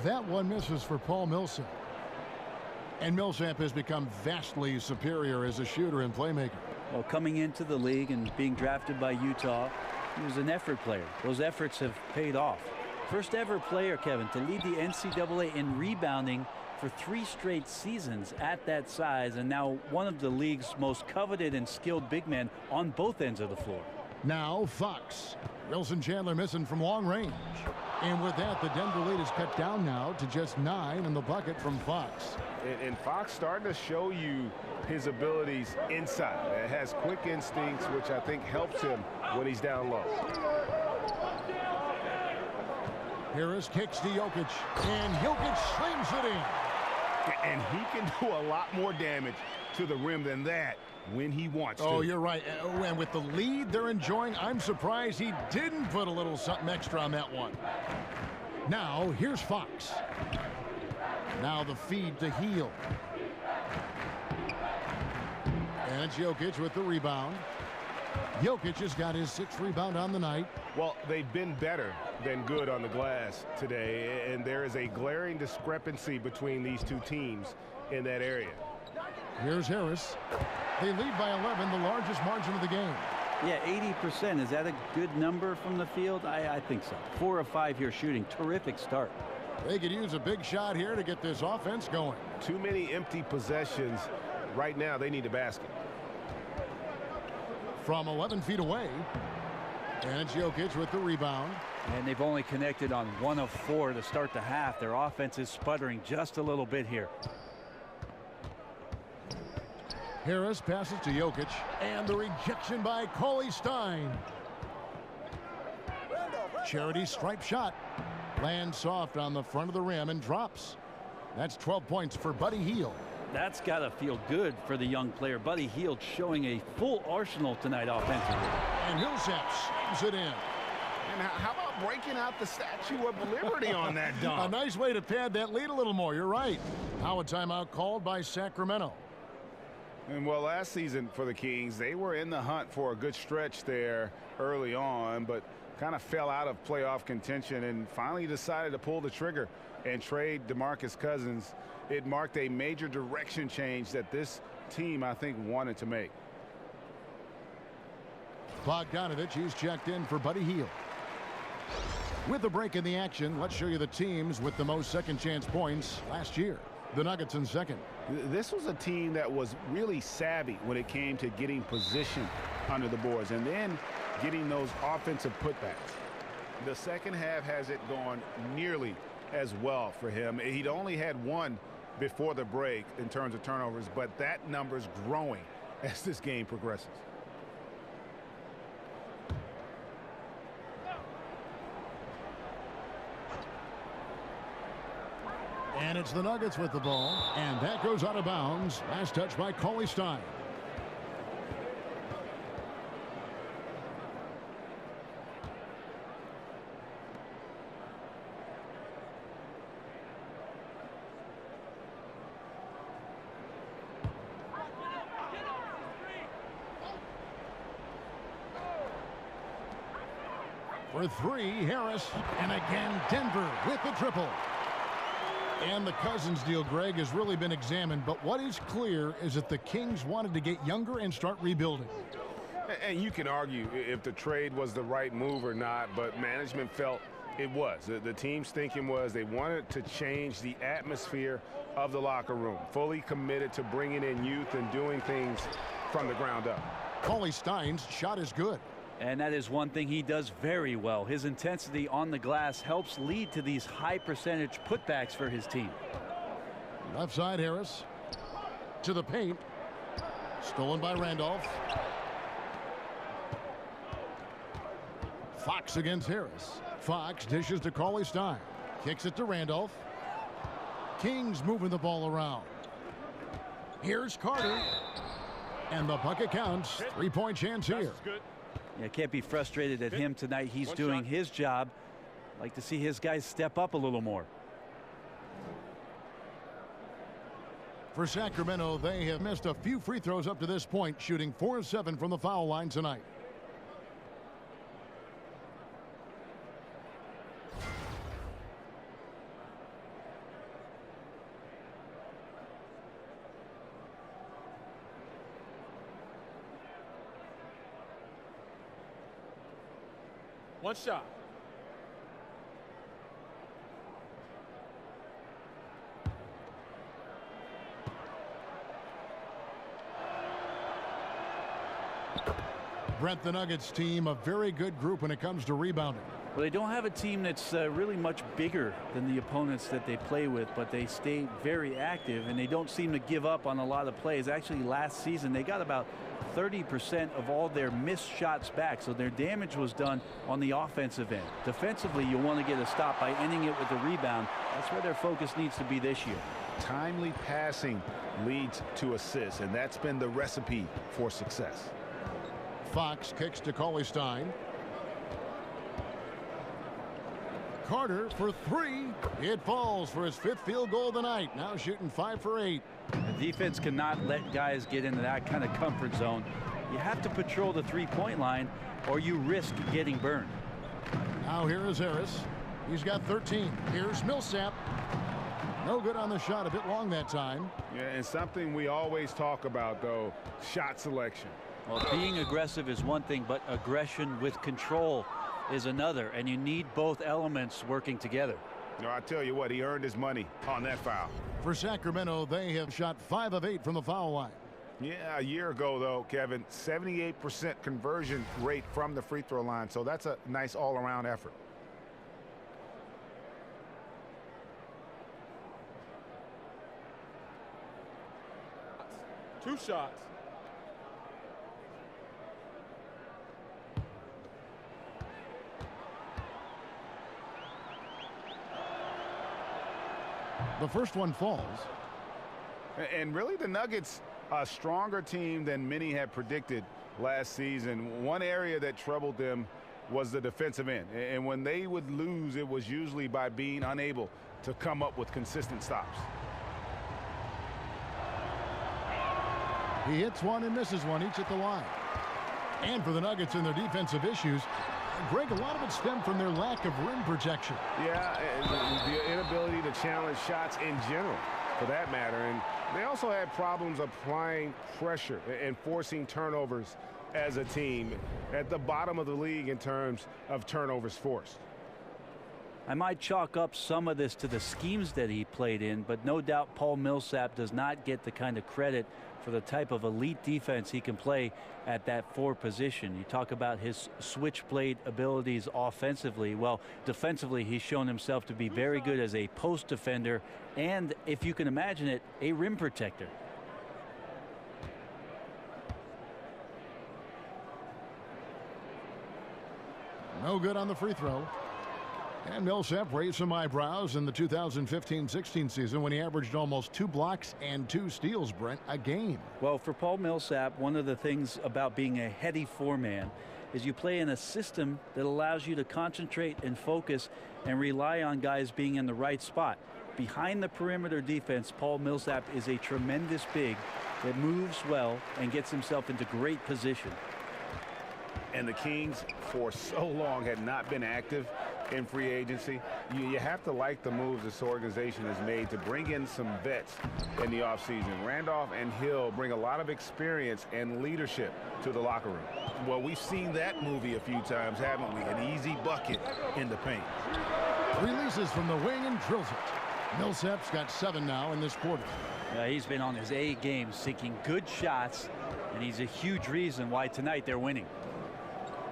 That one misses for Paul Millsap. And Millsap has become vastly superior as a shooter and playmaker. Well, coming into the league and being drafted by Utah, he was an effort player. Those efforts have paid off. First ever player, Kevin, to lead the NCAA in rebounding for 3 straight seasons at that size, and now one of the league's most coveted and skilled big men on both ends of the floor. Now Fox. Wilson Chandler missing from long range. And with that, the Denver lead is cut down now to just 9 in the bucket from Fox. And Fox starting to show you his abilities inside. It has quick instincts, which I think helps him when he's down low. Harris kicks to Jokic, and Jokic slings it in. And he can do a lot more damage to the rim than that when he wants to. Oh, you're right. And with the lead they're enjoying, I'm surprised he didn't put a little something extra on that one. Now, here's Fox. Now the feed to Hield. And it's Jokic with the rebound. Jokic has got his 6th rebound on the night. Well, they've been better than good on the glass today, and there is a glaring discrepancy between these two teams in that area. Here's Harris. They lead by 11, the largest margin of the game. Yeah, 80%. Is that a good number from the field? I think so. 4 of 5 here shooting. Terrific start. They could use a big shot here to get this offense going. Too many empty possessions. Right now, they need a basket. From 11 feet away. And it's Jokic with the rebound. And they've only connected on 1 of 4 to start the half. Their offense is sputtering just a little bit here. Harris passes to Jokic, and the rejection by Cauley Stein. Charity stripe shot. Lands soft on the front of the rim and drops. That's 12 points for Buddy Hield. That's got to feel good for the young player. Buddy Hield showing a full arsenal tonight offensively. And Millsap slams it in. And how about breaking out the Statue of Liberty on that dunk? A nice way to pad that lead a little more. You're right. Now a timeout called by Sacramento. And well, last season for the Kings, they were in the hunt for a good stretch there early on, but kind of fell out of playoff contention and finally decided to pull the trigger and trade DeMarcus Cousins. It marked a major direction change that this team, I think, wanted to make. Bogdanovich, he's checked in for Buddy Hield. With the break in the action, let's show you the teams with the most second chance points last year. The Nuggets in second. This was a team that was really savvy when it came to getting position under the boards and then getting those offensive putbacks. The second half has it gone nearly as well for him. He'd only had 1 before the break in terms of turnovers, but that number's growing as this game progresses. And it's the Nuggets with the ball, and that goes out of bounds. Last touch by Cauley Stein. For 3, Harris, and again Denver with the triple. And the Cousins deal, Greg, has really been examined, but what is clear is that the Kings wanted to get younger and start rebuilding. And you can argue if the trade was the right move or not, but management felt it was. The team's thinking was they wanted to change the atmosphere of the locker room, fully committed to bringing in youth and doing things from the ground up. Cauley Stein's shot is good. And that is one thing he does very well. His intensity on the glass helps lead to these high percentage putbacks for his team. Left side, Harris to the paint. Stolen by Randolph. Fox against Harris. Fox dishes to Cauley Stein. Kicks it to Randolph. Kings moving the ball around. Here's Carter. And the bucket counts. 3-point chance here. Yeah, can't be frustrated at him tonight. He's doing his job. Like to see his guys step up a little more. For Sacramento, they have missed a few free throws up to this point, shooting 4-7 from the foul line tonight. One shot. Brent, the Nuggets team, a very good group when it comes to rebounding. Well, they don't have a team that's really much bigger than the opponents that they play with, but they stay very active and they don't seem to give up on a lot of plays. Actually, last season they got about 30% of all their missed shots back, so their damage was done on the offensive end. Defensively, you want to get a stop by ending it with a rebound. That's where their focus needs to be this year. Timely passing leads to assists, and that's been the recipe for success. Fox kicks to Cauley-Stein. Carter for three. It falls for his 5th field goal of the night. Now shooting 5 for 8. The defense cannot let guys get into that kind of comfort zone. You have to patrol the 3-point line or you risk getting burned. Now here is Harris. He's got 13. Here's Millsap. No good on the shot. A bit long that time. Yeah, and something we always talk about, though, shot selection. Well, being aggressive is one thing, but aggression with control is another, and you need both elements working together. No, I tell you what, he earned his money on that foul. For Sacramento, they have shot 5 of 8 from the foul line. Yeah, a year ago, though, Kevin, 78% conversion rate from the free throw line, so that's a nice all-around effort. Two shots. The first one falls. And really, the Nuggets, a stronger team than many had predicted last season. One area that troubled them was the defensive end. And when they would lose, it was usually by being unable to come up with consistent stops. He hits one and misses one, each at the line. And for the Nuggets and their defensive issues, Greg, a lot of it stemmed from their lack of rim protection. Yeah, the inability to challenge shots in general, for that matter. And they also had problems applying pressure and forcing turnovers as a team, at the bottom of the league in terms of turnovers forced. I might chalk up some of this to the schemes that he played in, but no doubt Paul Millsap does not get the kind of credit for the type of elite defense he can play at that 4 position. You talk about his switchblade abilities offensively. Well, defensively, he's shown himself to be very good as a post defender and, if you can imagine it, a rim protector. No good on the free throw. And Millsap raised some eyebrows in the 2015-16 season when he averaged almost 2 blocks and 2 steals, Brent, a game. Well, for Paul Millsap, one of the things about being a heady 4-man is you play in a system that allows you to concentrate and focus and rely on guys being in the right spot. Behind the perimeter defense, Paul Millsap is a tremendous big that moves well and gets himself into great position. And the Kings, for so long, had not been active in free agency. You have to like the moves this organization has made to bring in some vets in the offseason. Randolph and Hill bring a lot of experience and leadership to the locker room. Well, we've seen that movie a few times, haven't we? An easy bucket in the paint. Releases from the wing and drills it. Millsap's got 7 now in this quarter. He's been on his A game, seeking good shots, and he's a huge reason why tonight they're winning.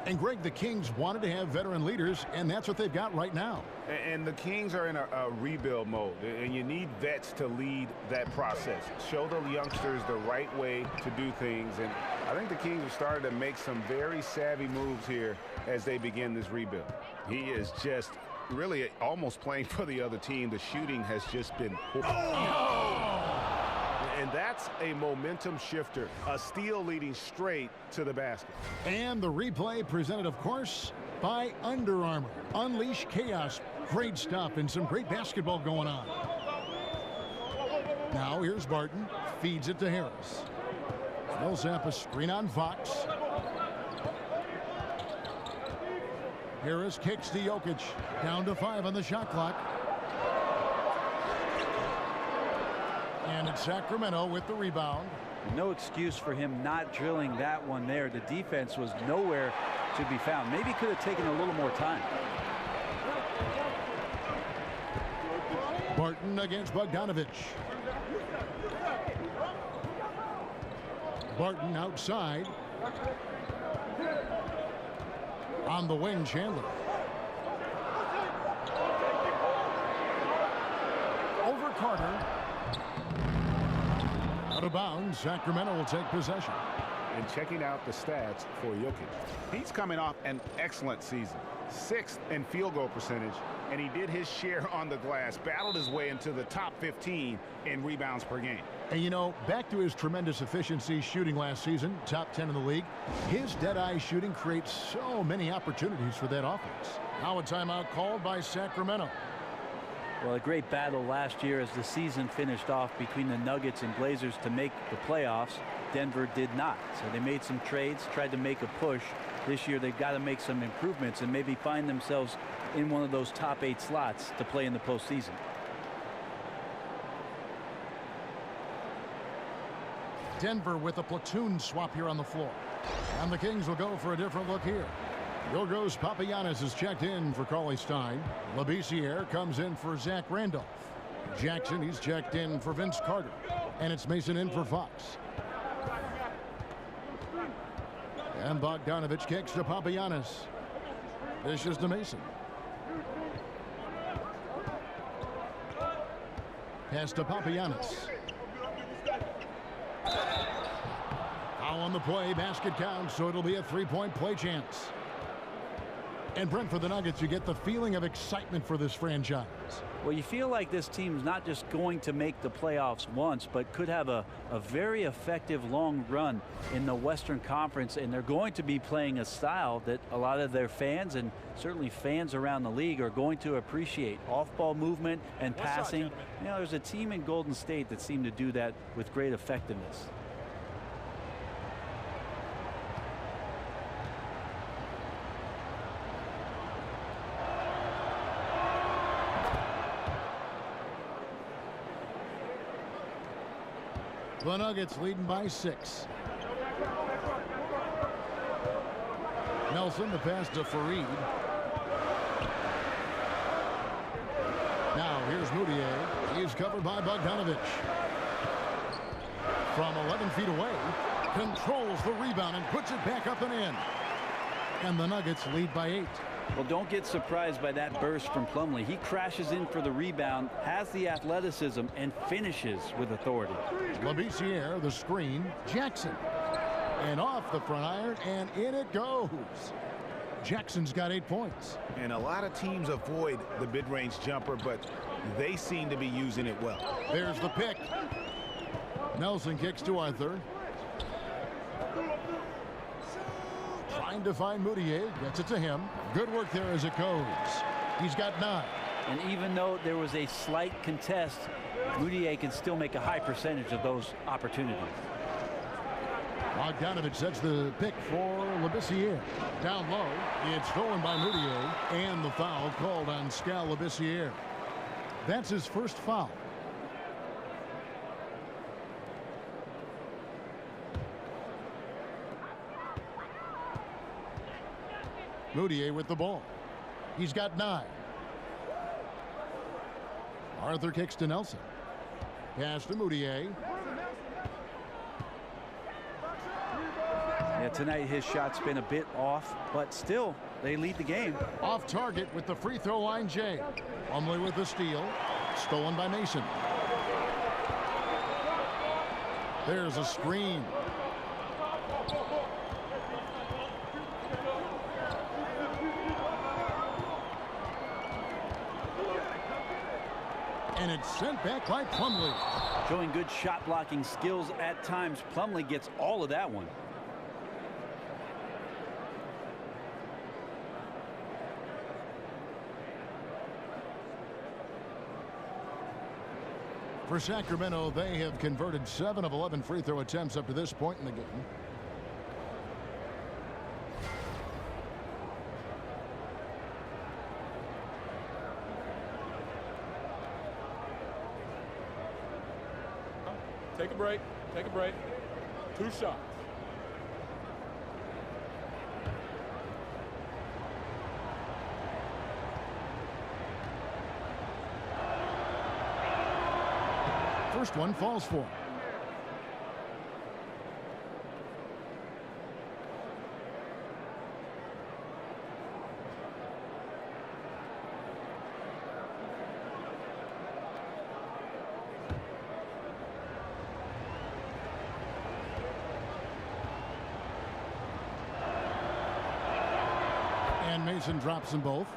And Greg, the Kings wanted to have veteran leaders, and that's what they've got right now. And the Kings are in a rebuild mode, and you need vets to lead that process. Show the youngsters the right way to do things, and I think the Kings have started to make some very savvy moves here as they begin this rebuild. He is just really almost playing for the other team. The shooting has just been poor. And that's a momentum shifter. A steal leading straight to the basket. And the replay presented, of course, by Under Armour. Unleash chaos. Great stuff and some great basketball going on. Now here's Barton. Feeds it to Harris. Millsap a screen on Fox. Harris kicks to Jokic. Down to 5 on the shot clock. And it's Sacramento with the rebound. No excuse for him not drilling that one there. The defense was nowhere to be found. Maybe could have taken a little more time. Barton against Bogdanovich. Barton outside. On the wing, Chandler. Over Carter. Out of bounds, Sacramento will take possession. And checking out the stats for Jokic. He's coming off an excellent season. 6th in field goal percentage, and he did his share on the glass, battled his way into the top 15 in rebounds per game. And you know, back to his tremendous efficiency shooting last season, top 10 in the league, his dead-eye shooting creates so many opportunities for that offense. Now a timeout called by Sacramento. Well, a great battle last year as the season finished off between the Nuggets and Blazers to make the playoffs. Denver did not. So they made some trades, tried to make a push. This year they've got to make some improvements and maybe find themselves in one of those top 8 slots to play in the postseason. Denver with a platoon swap here on the floor. And the Kings will go for a different look here. Yorgos Papagiannis is checked in for Cauley-Stein. Labissiere comes in for Zach Randolph. Jackson, he's checked in for Vince Carter. And it's Mason in for Fox. And Bogdanovich kicks to Papagiannis. Dishes to Mason. Pass to Papagiannis. Foul on the play, basket counts, so it'll be a 3-point play chance. And Brent, for the Nuggets, you get the feeling of excitement for this franchise. Well, you feel like this team's not just going to make the playoffs once, but could have a very effective long run in the Western Conference, and they're going to be playing a style that a lot of their fans and certainly fans around the league are going to appreciate. Off-ball movement and passing. You know, there's a team in Golden State that seemed to do that with great effectiveness. The Nuggets leading by 6. Nelson, the pass to Fareed. Now here's Moutier. He's covered by Bogdanovich. From 11 feet away, controls the rebound and puts it back up and in. And the Nuggets lead by 8. Well, don't get surprised by that burst from Plumlee. He crashes in for the rebound, has the athleticism, and finishes with authority. Labissiere, the screen. Jackson. And off the front iron, and in it goes. Jackson's got 8 points. And a lot of teams avoid the mid-range jumper, but they seem to be using it well. There's the pick. Nelson kicks to Arthur. Trying to find Moutier. Gets it to him. Good work there as it goes. He's got 9. And even though there was a slight contest, Moutier can still make a high percentage of those opportunities. Bogdanovich sets the pick for Labissiere. Down low. It's stolen by Moutier. And the foul called on Skal Labissiere. That's his first foul. Moutier with the ball. He's got 9. Arthur kicks to Nelson. Pass to Moutier. Yeah, tonight his shot's been a bit off, but still, they lead the game. Off target with the free throw line, Jay. Plumlee with the steal. Stolen by Mason. There's a screen. And it's sent back by Plumlee. Showing good shot blocking skills at times. Plumlee gets all of that one. For Sacramento, they have converted 7 of 11 free throw attempts up to this point in the game. Take a break. Take a break. 2 shots. First one falls for him. And Mason drops them both.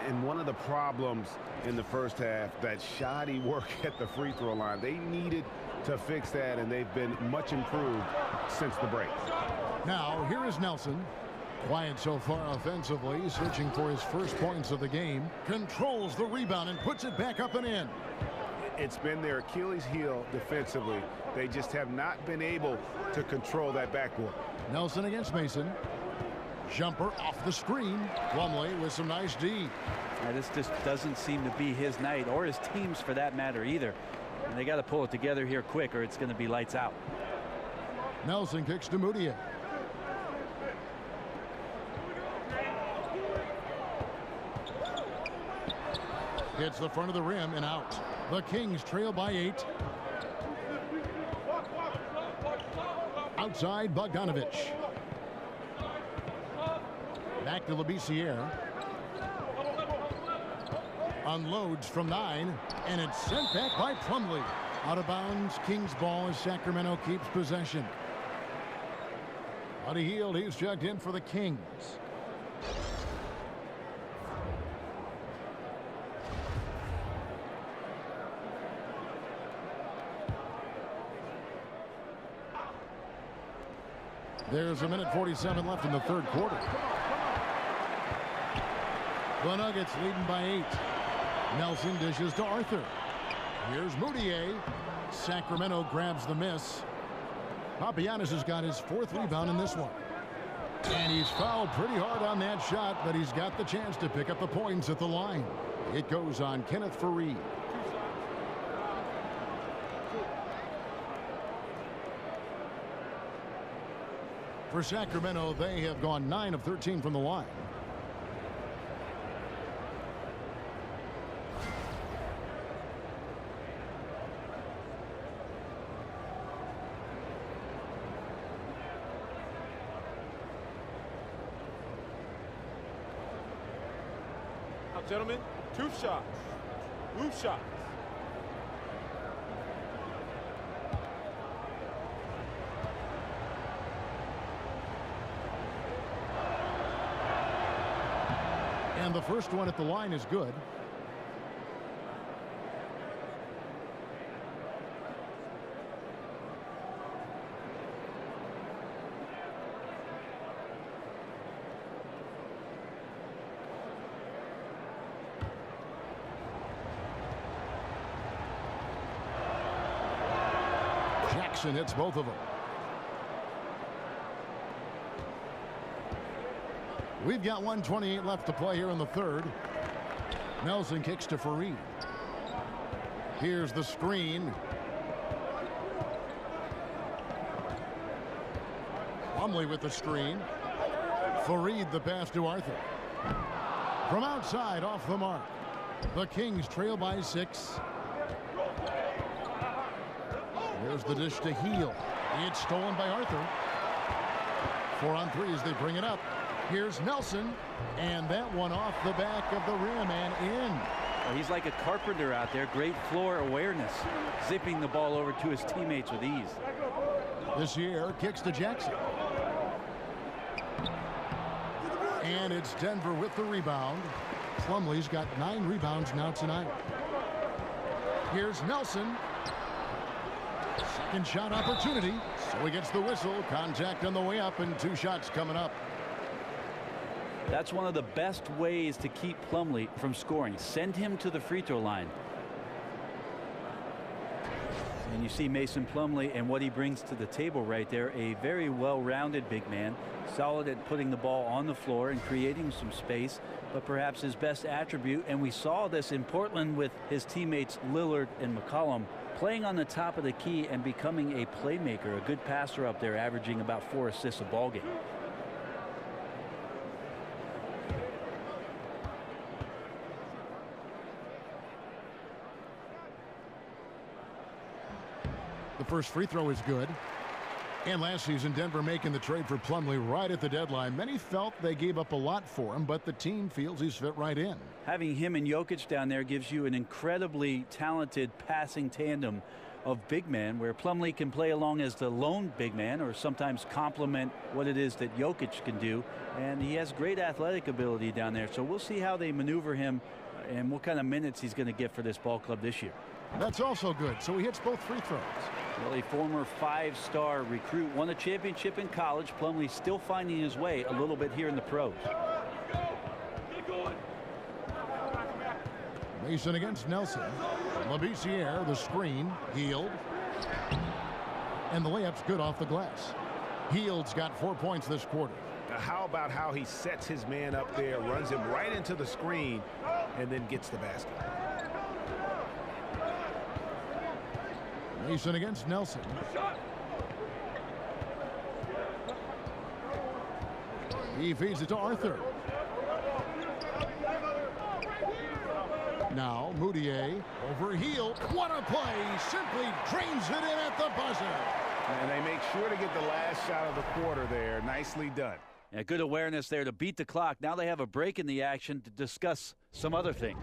And one of the problems in the first half, that shoddy work at the free throw line. They needed to fix that, and they've been much improved since the break. Now, here is Nelson. Quiet so far offensively, searching for his first points of the game. Controls the rebound and puts it back up and in. It's been their Achilles heel defensively. They just have not been able to control that backboard. Nelson against Mason. Jumper off the screen. Plumlee with some nice D. This just doesn't seem to be his night, or his team's for that matter either. And they got to pull it together here quick, or it's going to be lights out. Nelson kicks to Moutier. Hits the front of the rim and out. The Kings trail by 8. Outside, Bogdanovich. Back to Labissiere. Unloads from 9, and it's sent back by Plumlee. Out of bounds, Kings ball as Sacramento keeps possession. Buddy Hield, he's checked in for the Kings. There's a minute 47 left in the third quarter. The Nuggets leading by 8. Nelson dishes to Arthur. Here's Moutier. Sacramento grabs the miss. Papagiannis has got his 4th rebound in this one. And he's fouled pretty hard on that shot, but he's got the chance to pick up the points at the line. It goes on Kenneth Faried. For Sacramento, they have gone 9 of 13 from the line. Now, gentlemen, 2 shots. Loose shots. And the first one at the line is good. Jackson hits both of them. We've got 1:28 left to play here in the third. Nelson kicks to Faried. Here's the screen. Plumlee with the screen. Faried the pass to Arthur. From outside, off the mark. The Kings trail by 6. There's the dish to Hield. It's stolen by Arthur. 4 on 3 as they bring it up. Here's Nelson, and that one off the back of the rim and in. Well, he's like a carpenter out there. Great floor awareness, zipping the ball over to his teammates with ease. This year kicks to Jackson. And it's Denver with the rebound. Plumlee's got 9 rebounds now tonight. Here's Nelson. Second shot opportunity. So he gets the whistle. Contact on the way up and 2 shots coming up. That's one of the best ways to keep Plumlee from scoring. Send him to the free throw line. And you see Mason Plumlee and what he brings to the table right there. A very well-rounded big man, solid at putting the ball on the floor and creating some space, but perhaps his best attribute, and we saw this in Portland with his teammates Lillard and McCollum, playing on the top of the key and becoming a playmaker, a good passer up there, averaging about 4 assists a ball game. The first free throw is good. And last season, Denver making the trade for Plumlee right at the deadline. Many felt they gave up a lot for him, but the team feels he's fit right in. Having him and Jokic down there gives you an incredibly talented passing tandem of big men, where Plumlee can play along as the lone big man or sometimes complement what it is that Jokic can do. And he has great athletic ability down there. So we'll see how they maneuver him and what kind of minutes he's going to get for this ball club this year. That's also good. So he hits both free throws. Well, a former 5-star recruit, won a championship in college. Plumlee still finding his way a little bit here in the pros. Mason against Nelson. Labissiere, the screen. Hield. And the layup's good off the glass. Hield's got 4 points this quarter. Now, how about how he sets his man up there, runs him right into the screen, and then gets the basket. Mason against Nelson. He feeds it to Arthur. Now Moutier over Hield. What a play! Simply drains it in at the buzzer. And they make sure to get the last shot of the quarter there. Nicely done. Yeah, good awareness there to beat the clock. Now they have a break in the action to discuss some other things.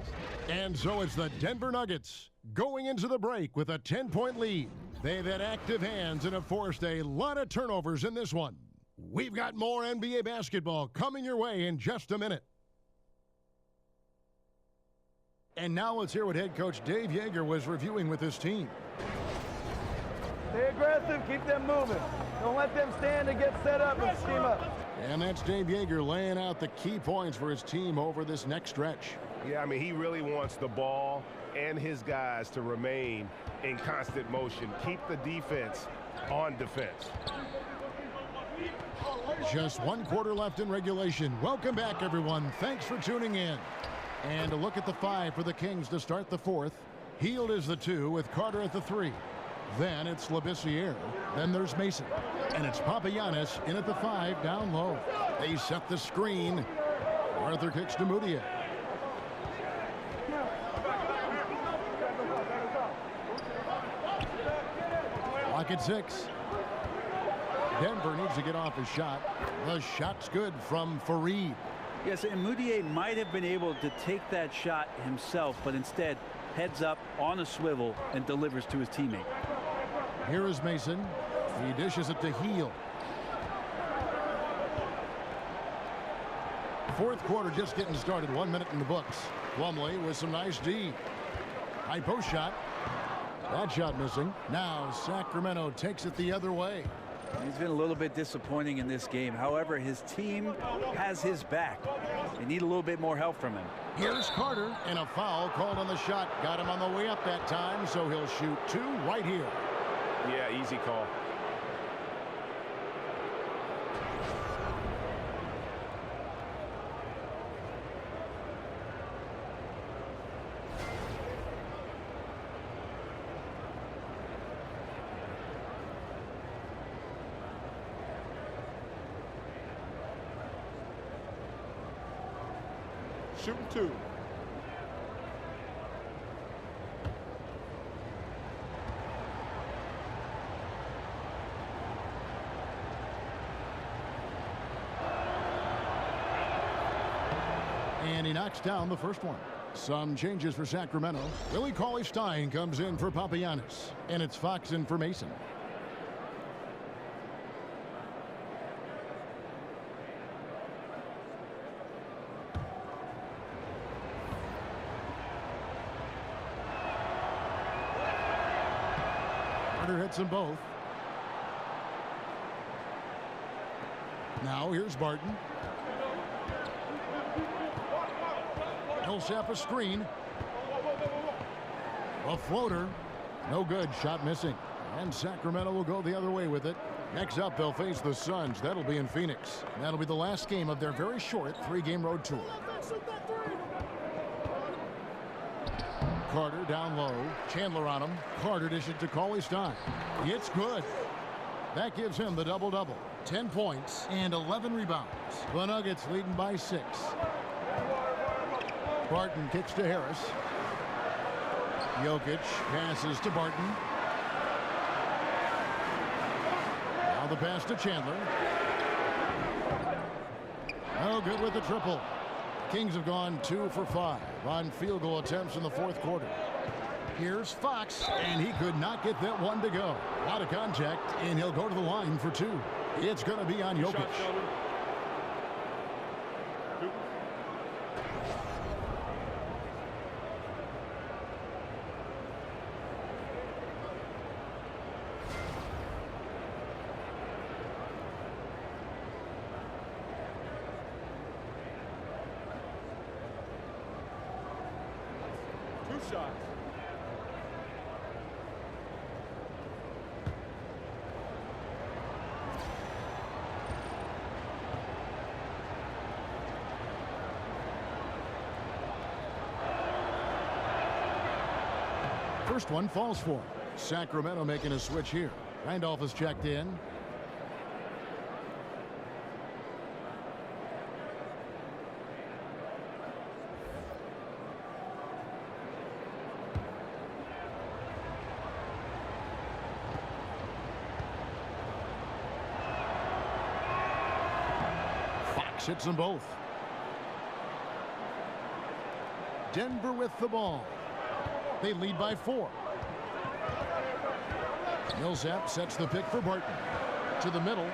And so it's the Denver Nuggets going into the break with a 10-point lead. They've had active hands and have forced a lot of turnovers in this one. We've got more NBA basketball coming your way in just a minute. And now let's hear what head coach Dave Yeager was reviewing with his team. Stay aggressive, keep them moving. Don't let them stand and get set up and scheme up. And that's Dave Yeager laying out the key points for his team over this next stretch. Yeah, I mean, he really wants the ball and his guys to remain in constant motion. Keep the defense on defense. Just 1 quarter left in regulation. Welcome back, everyone. Thanks for tuning in. And a look at the 5 for the Kings to start the 4th. Hield is the 2 with Carter at the 3. Then it's Labissiere. Then there's Mason. And it's Papagiannis in at the 5 down low. They set the screen. Arthur kicks to Moutier. Clock at 6. Denver needs to get off his shot. The shot's good from Fareed. Yes, and Moutier might have been able to take that shot himself, but instead heads up on a swivel and delivers to his teammate. Here is Mason. He dishes it to Hield. 4th quarter just getting started. 1 minute in the books. Plumlee with some nice D. High post shot. That shot missing. Now Sacramento takes it the other way. He's been a little bit disappointing in this game. However, his team has his back. They need a little bit more help from him. Here's Carter, and a foul called on the shot. Got him on the way up that time, so he'll shoot 2 right here. Yeah, easy call. Shooting 2. And he knocks down the first one. Some changes for Sacramento. Willie Cauley-Stein comes in for Papagiannis. And it's Fox in for Mason. Carter hits them both. Now here's Barton. Millsap a screen. A floater. No good. Shot missing. And Sacramento will go the other way with it. Next up, they'll face the Suns. That'll be in Phoenix. That'll be the last game of their very short 3-game road tour. Carter down low. Chandler on him. Carter dishes to Cauley Stein. It's good. That gives him the double-double. 10 points and 11 rebounds. The Nuggets leading by 6. Barton kicks to Harris. Jokic passes to Barton. Now the pass to Chandler. Oh, good with the triple. Kings have gone 2 for 5 on field goal attempts in the fourth quarter. Here's Fox, and he could not get that one to go. Out of contact, and he'll go to the line for 2. It's going to be on Jokic. Shots. First one falls for him. Sacramento making a switch here. Randolph is checked in. Hits them both. Denver with the ball. They lead by 4. Millsap sets the pick for Barton. To the middle.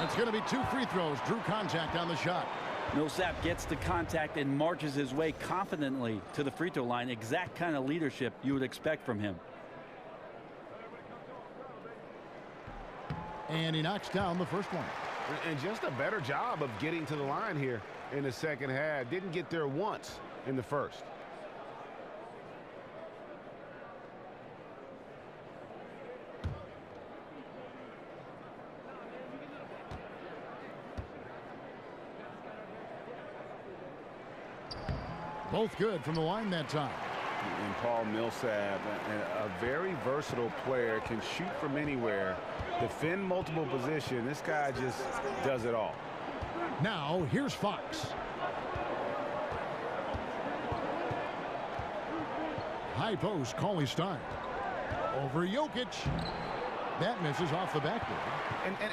It's going to be 2 free throws. Drew contact on the shot. Millsap gets the contact and marches his way confidently to the free throw line. Exact kind of leadership you would expect from him. And he knocks down the first one. And just a better job of getting to the line here in the second half. Didn't get there once in the first. Both good from the line that time. And Paul Millsap, a very versatile player, can shoot from anywhere, defend multiple positions. This guy just does it all. Now here's Fox. High post, Cauley Stein. Over Jokic. That misses off the backboard.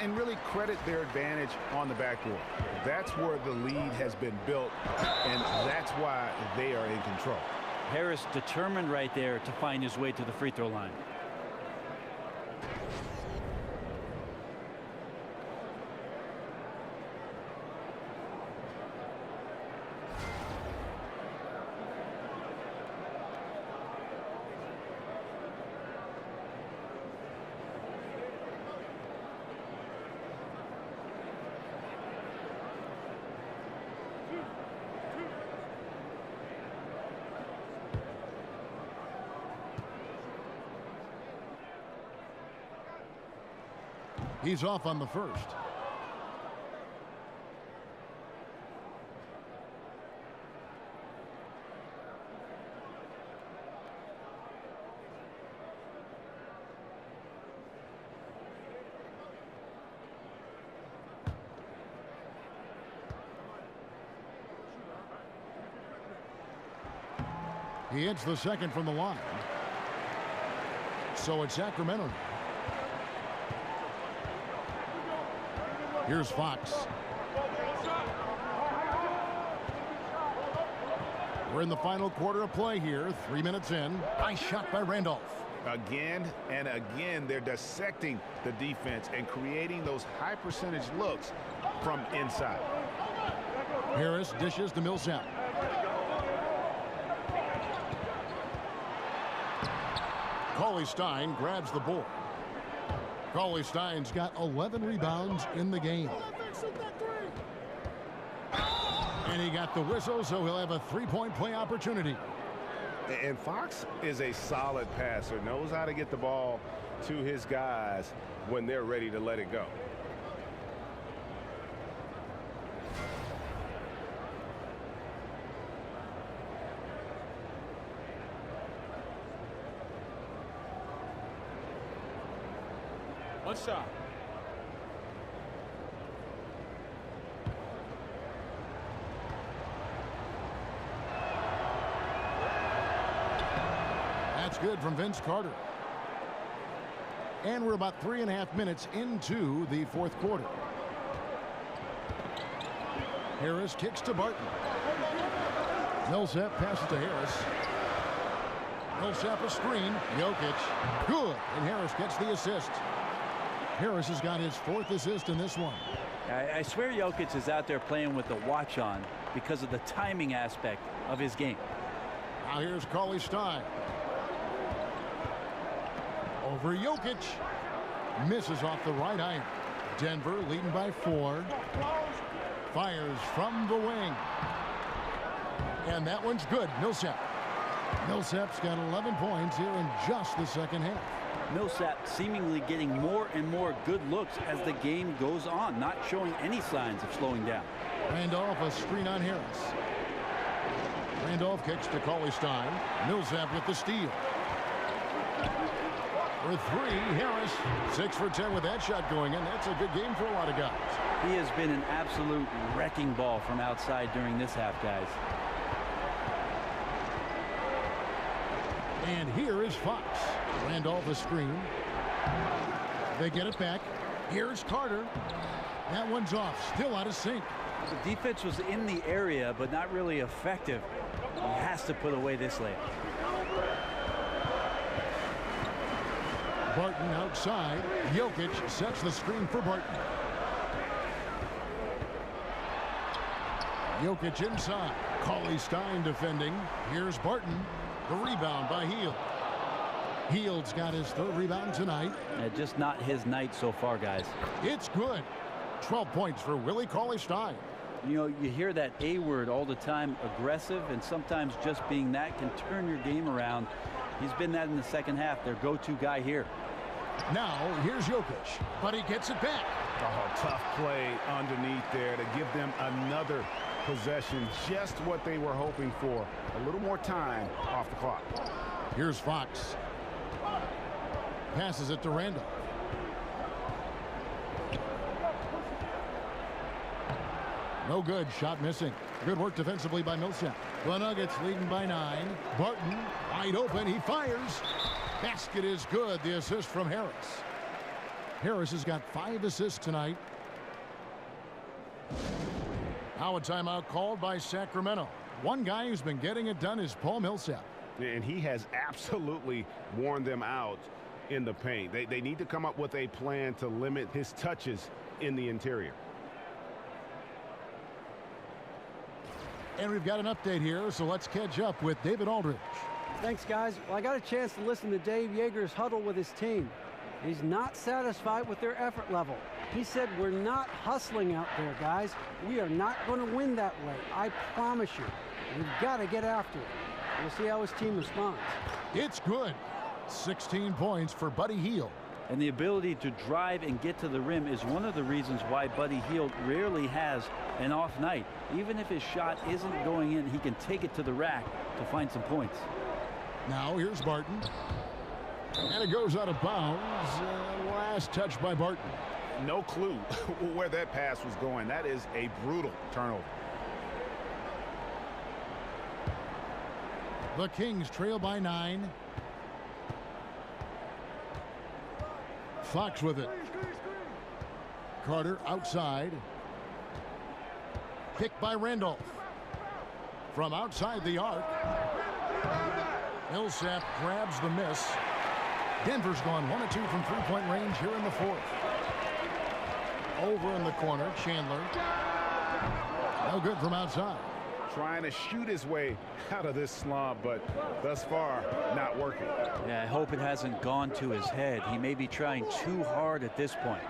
And really credit their advantage on the backboard. That's where the lead has been built, and that's why they are in control. Harris determined right there to find his way to the free throw line. He's off on the first. He hits the second from the line. So it's Sacramento. Here's Fox. We're in the final quarter of play here. 3 minutes in. Nice shot by Randolph. Again and again, they're dissecting the defense and creating those high percentage looks from inside. Harris dishes to Millsap. Cauley-Stein grabs the board. Cauley-Stein's got 11 rebounds in the game. And he got the whistle, so he'll have a three-point play opportunity. And Fox is a solid passer, knows how to get the ball to his guys when they're ready to let it go. One shot. That's good from Vince Carter. And we're about 3.5 minutes into the fourth quarter. Harris kicks to Barton. Millsap passes to Harris. Millsap a screen. Jokic. Good. And Harris gets the assist. Harris has got his 4th assist in this one. I swear Jokic is out there playing with the watch on because of the timing aspect of his game. Now here's Cauley-Stein. Over Jokic. Misses off the right iron. Denver leading by 4. Fires from the wing. And that one's good. Millsap. Millsap's got 11 points here in just the second half. Millsap seemingly getting more and more good looks as the game goes on, not showing any signs of slowing down. Randolph a screen on Harris. Randolph kicks to Cauley-Stein. Millsap with the steal. For 3, Harris. 6 for 10 with that shot going in. That's a good game for a lot of guys. He has been an absolute wrecking ball from outside during this half, guys. And here is Fox. Randolph a screen. They get it back. Here's Carter. That one's off. Still out of sync. The defense was in the area, but not really effective. He has to put away this layup. Barton outside. Jokic sets the screen for Barton. Jokic inside. Cauley-Stein defending. Here's Barton. The rebound by Hield. Hield's got his 3rd rebound tonight. Just not his night so far, guys. It's good. 12 points for Willie Cauley-Stein. You know, you hear that A word all the time, aggressive, and sometimes just being that can turn your game around. He's been that in the second half, their go-to guy here. Now, here's Jokic, but he gets it back. Oh, tough play underneath there to give them another possession, just what they were hoping for. A little more time off the clock. Here's Fox. Passes it to Randolph. No good. Shot missing. Good work defensively by Millsap. The Nuggets leading by 9. Barton wide open. He fires. Basket is good. The assist from Harris. Harris has got 5 assists tonight. Now a timeout called by Sacramento. One guy who's been getting it done is Paul Millsap. And he has absolutely worn them out in the paint. They need to come up with a plan to limit his touches in the interior. And we've got an update here, so let's catch up with David Aldridge. Thanks, guys. Well, I got a chance to listen to Dave Yeager's huddle with his team. He's not satisfied with their effort level. He said, we're not hustling out there, guys. We are not going to win that way. I promise you. We've got to get after it. We'll see how his team responds. It's good. 16 points for Buddy Hield. And the ability to drive and get to the rim is one of the reasons why Buddy Hield rarely has an off night. Even if his shot isn't going in, he can take it to the rack to find some points. Now here's Barton. And it goes out of bounds. Last touch by Barton. No clue where that pass was going. That is a brutal turnover. The Kings trail by 9. Fox with it. Carter outside. Picked by Randolph. From outside the arc. Millsap grabs the miss. Denver's gone 1 of 2 from three-point range here in the fourth. Over in the corner, Chandler. No good from outside. trying to shoot his way out of this slump, but thus far, not working. Yeah, I hope it hasn't gone to his head. He may be trying too hard at this point.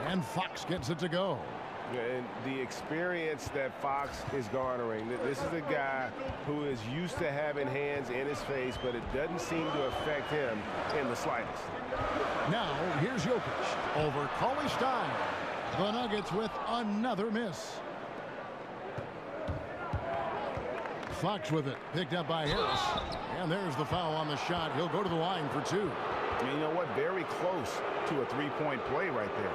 And Fox gets it to go. And the experience that Fox is garnering, this is a guy who is used to having hands in his face, but it doesn't seem to affect him in the slightest. Now, here's Jokic over Cauley Stein. The Nuggets with another miss. Fox with it, picked up by Harris. And there's the foul on the shot. He'll go to the line for two. I mean, you know what? Very close to a three-point play right there.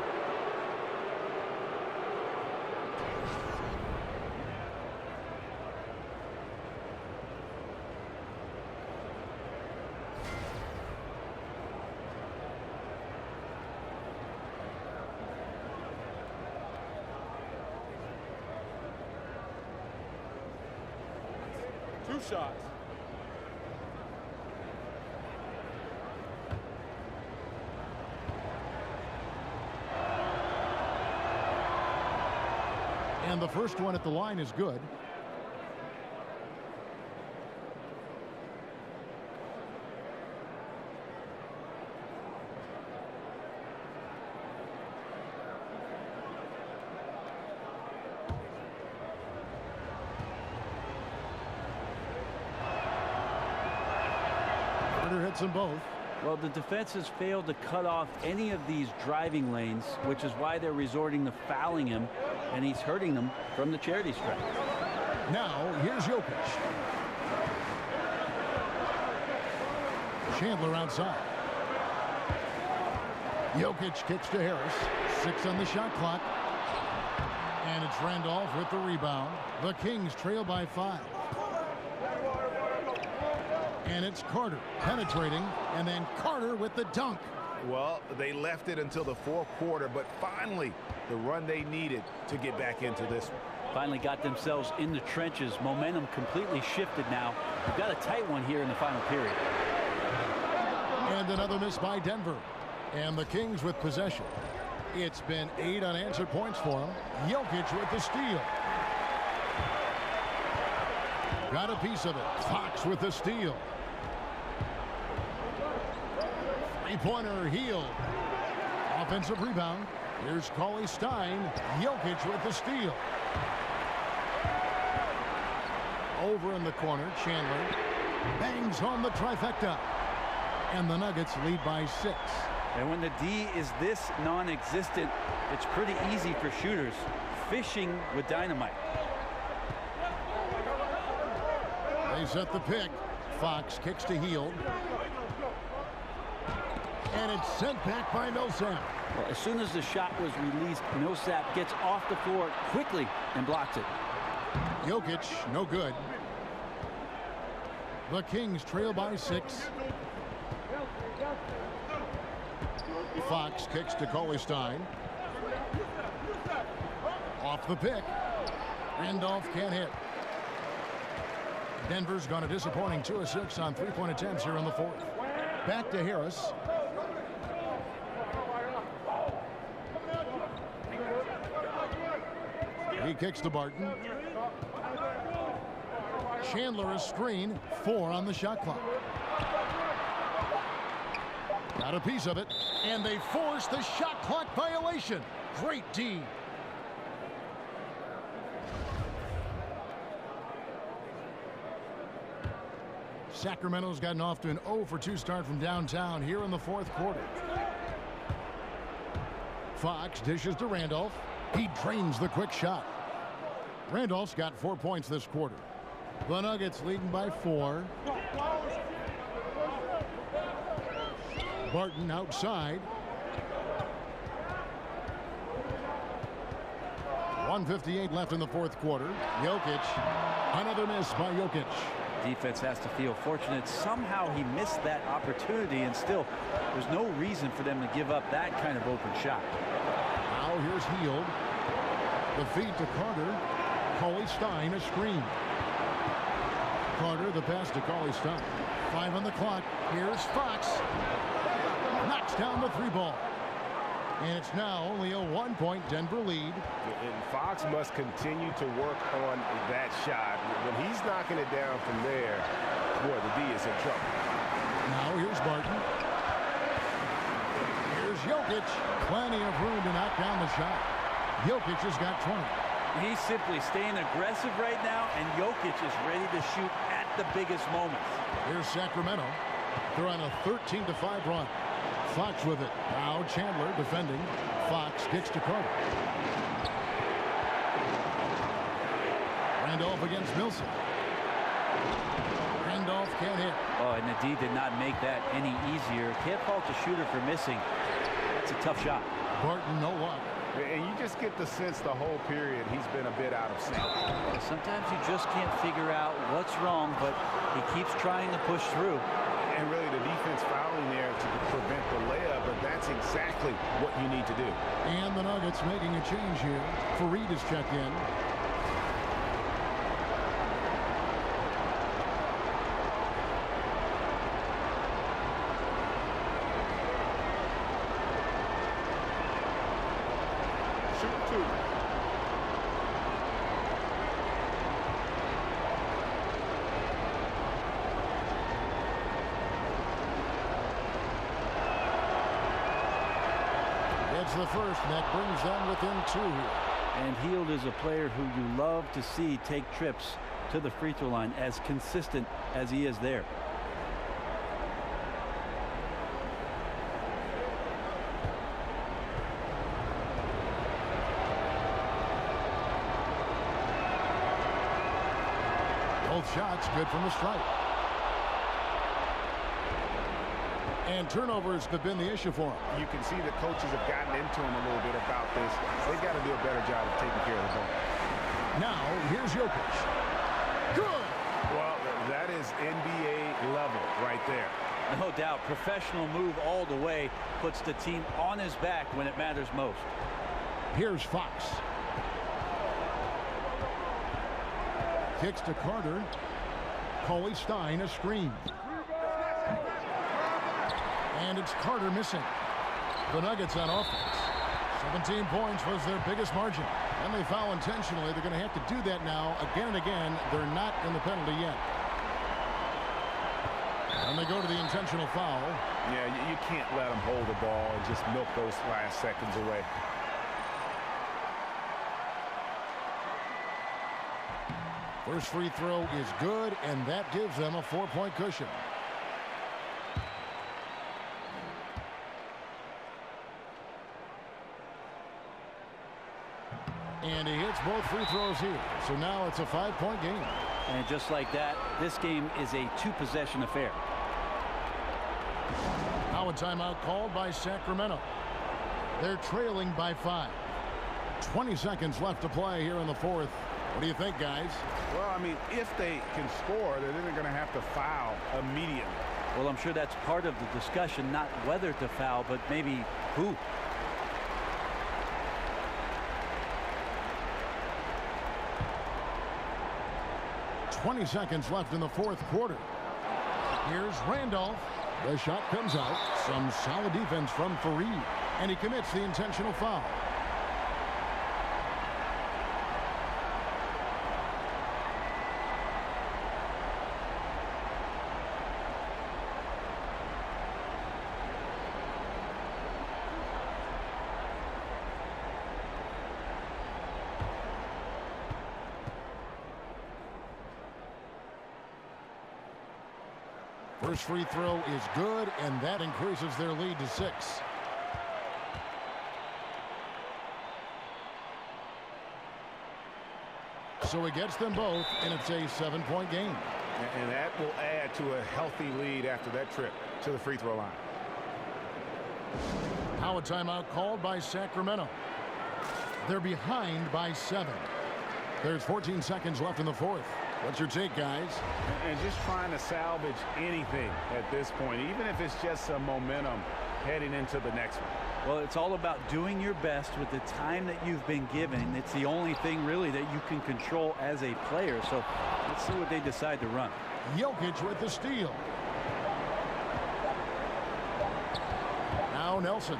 Two shots. And the first one at the line is good. Hits them both. Well, the defense has failed to cut off any of these driving lanes, which is why they're resorting to fouling him, and he's hurting them from the charity stripe. Now, here's Jokic. Chandler outside. Jokic kicks to Harris. 6 on the shot clock. And it's Randolph with the rebound. The Kings trail by 5. And it's Carter penetrating, and then Carter with the dunk. Well, they left it until the fourth quarter, but finally the run they needed to get back into this one. Finally got themselves in the trenches. Momentum completely shifted now. We've got a tight one here in the final period. And another miss by Denver. And the Kings with possession. It's been 8 unanswered points for them. Jokic with the steal. Got a piece of it. Fox with the steal. Three-pointer, Hield. Offensive rebound. Here's Cauley Stein. Jokic with the steal. Over in the corner, Chandler bangs home the trifecta. And the Nuggets lead by 6. And when the D is this non-existent, it's pretty easy for shooters. Fishing with dynamite. They set the pick. Fox kicks to Hield. And it's sent back by Millsap. Well, as soon as the shot was released, Millsap gets off the floor quickly and blocks it. Jokic, no good. The Kings trail by 6. Fox kicks to Cauley Stein. Off the pick. Randolph can't hit. Denver's gone a disappointing 2 of 6 on three-point attempts here in the fourth. Back to Harris. He kicks to Barton. Chandler a screen. 4 on the shot clock. Got a piece of it. And they force the shot clock violation. Great D. Sacramento's gotten off to an 0-for-2 start from downtown here in the fourth quarter. Fox dishes to Randolph. He drains the quick shot. Randolph's got 4 points this quarter. The Nuggets leading by 4. Barton outside. 1:58 left in the fourth quarter. Jokic. Another miss by Jokic. Defense has to feel fortunate. Somehow he missed that opportunity, and still there's no reason for them to give up that kind of open shot. Now here's Hield. The feed to Carter. Cauley Stein a screen. Carter the pass to Cauley Stein. 5 on the clock. Here's Fox. Knocks down the 3 ball. And it's now only a 1-point Denver lead. And Fox must continue to work on that shot. When he's knocking it down from there, boy, the D is in trouble. Now here's Barton. Here's Jokic. Plenty of room to knock down the shot. Jokic has got 20. He's simply staying aggressive right now, and Jokic is ready to shoot at the biggest moments. Here's Sacramento. They're on a 13-5 run. Fox with it. Now Chandler defending. Fox kicks to Carter. Randolph against Milson. Randolph can't hit. Oh, and the D did not make that any easier. Can't fault the shooter for missing. It's a tough shot. Barton, no luck. And you just get the sense the whole period he's been a bit out of sync. Sometimes you just can't figure out what's wrong, but he keeps trying to push through. And really the defense fouling there to prevent the layup, but that's exactly what you need to do. And the Nuggets making a change here. Fareed is checked in. Shoot two. It's the first, and that brings them within 2 here. And Hield is a player who you love to see take trips to the free throw line, as consistent as he is there. Both shots good from the stripe. And turnovers have been the issue for him. You can see the coaches have gotten into him a little bit about this. They've got to do a better job of taking care of the ball. Now, here's Jokic. Good! Well, that is NBA level right there. No doubt, professional move all the way, puts the team on his back when it matters most. Here's Fox. Kicks to Carter. Coley Stein, a screen. And it's Carter missing. The Nuggets on offense. 17 points was their biggest margin. And they foul intentionally. They're going to have to do that now again and again. They're not in the penalty yet. And they go to the intentional foul. Yeah, you can't let them hold the ball and just milk those last seconds away. First free throw is good, and that gives them a 4-point cushion. And he hits both free throws here. So now it's a 5-point game. And just like that, this game is a 2-possession affair. Now a timeout called by Sacramento. They're trailing by 5. 20 seconds left to play here in the fourth. What do you think, guys? Well, I mean, if they can score, then they're going to have to foul immediately. Well, I'm sure that's part of the discussion, not whether to foul, but maybe who. .20 seconds left in the fourth quarter. Here's Randolph. The shot comes out. Some solid defense from Fareed. And he commits the intentional foul. First free throw is good, and that increases their lead to 6. So he gets them both, and it's a 7-point game. And that will add to a healthy lead after that trip to the free throw line. Now a timeout called by Sacramento. They're behind by 7. There's 14 seconds left in the fourth. What's your take, guys? And just trying to salvage anything at this point, even if it's just some momentum heading into the next one. Well, it's all about doing your best with the time that you've been given. It's the only thing really that you can control as a player. So let's see what they decide to run. Jokic with the steal. Now Nelson.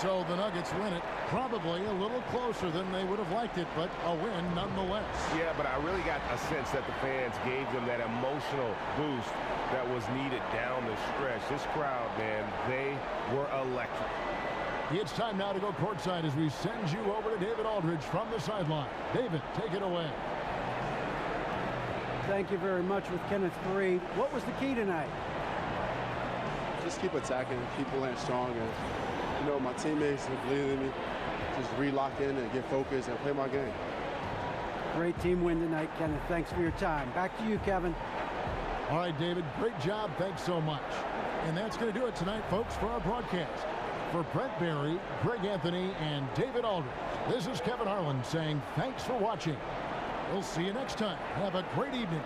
So the Nuggets win it, probably a little closer than they would have liked it, but a win nonetheless. Yeah, but I really got a sense that the fans gave them that emotional boost that was needed down the stretch. This crowd, man, they were electric. It's time now to go courtside as we send you over to David Aldridge from the sideline. David, take it away. Thank you very much with Kenneth Faried. What was the key tonight? Just keep attacking, keep playing strong, and you know, my teammates believe in me. Just relock in and get focused and play my game. Great team win tonight, Kenneth. Thanks for your time. Back to you, Kevin. All right, David, great job. Thanks so much. And that's going to do it tonight, folks, for our broadcast. For Brent Barry, Greg Anthony, and David Aldridge, this is Kevin Harlan saying thanks for watching. We'll see you next time. Have a great evening.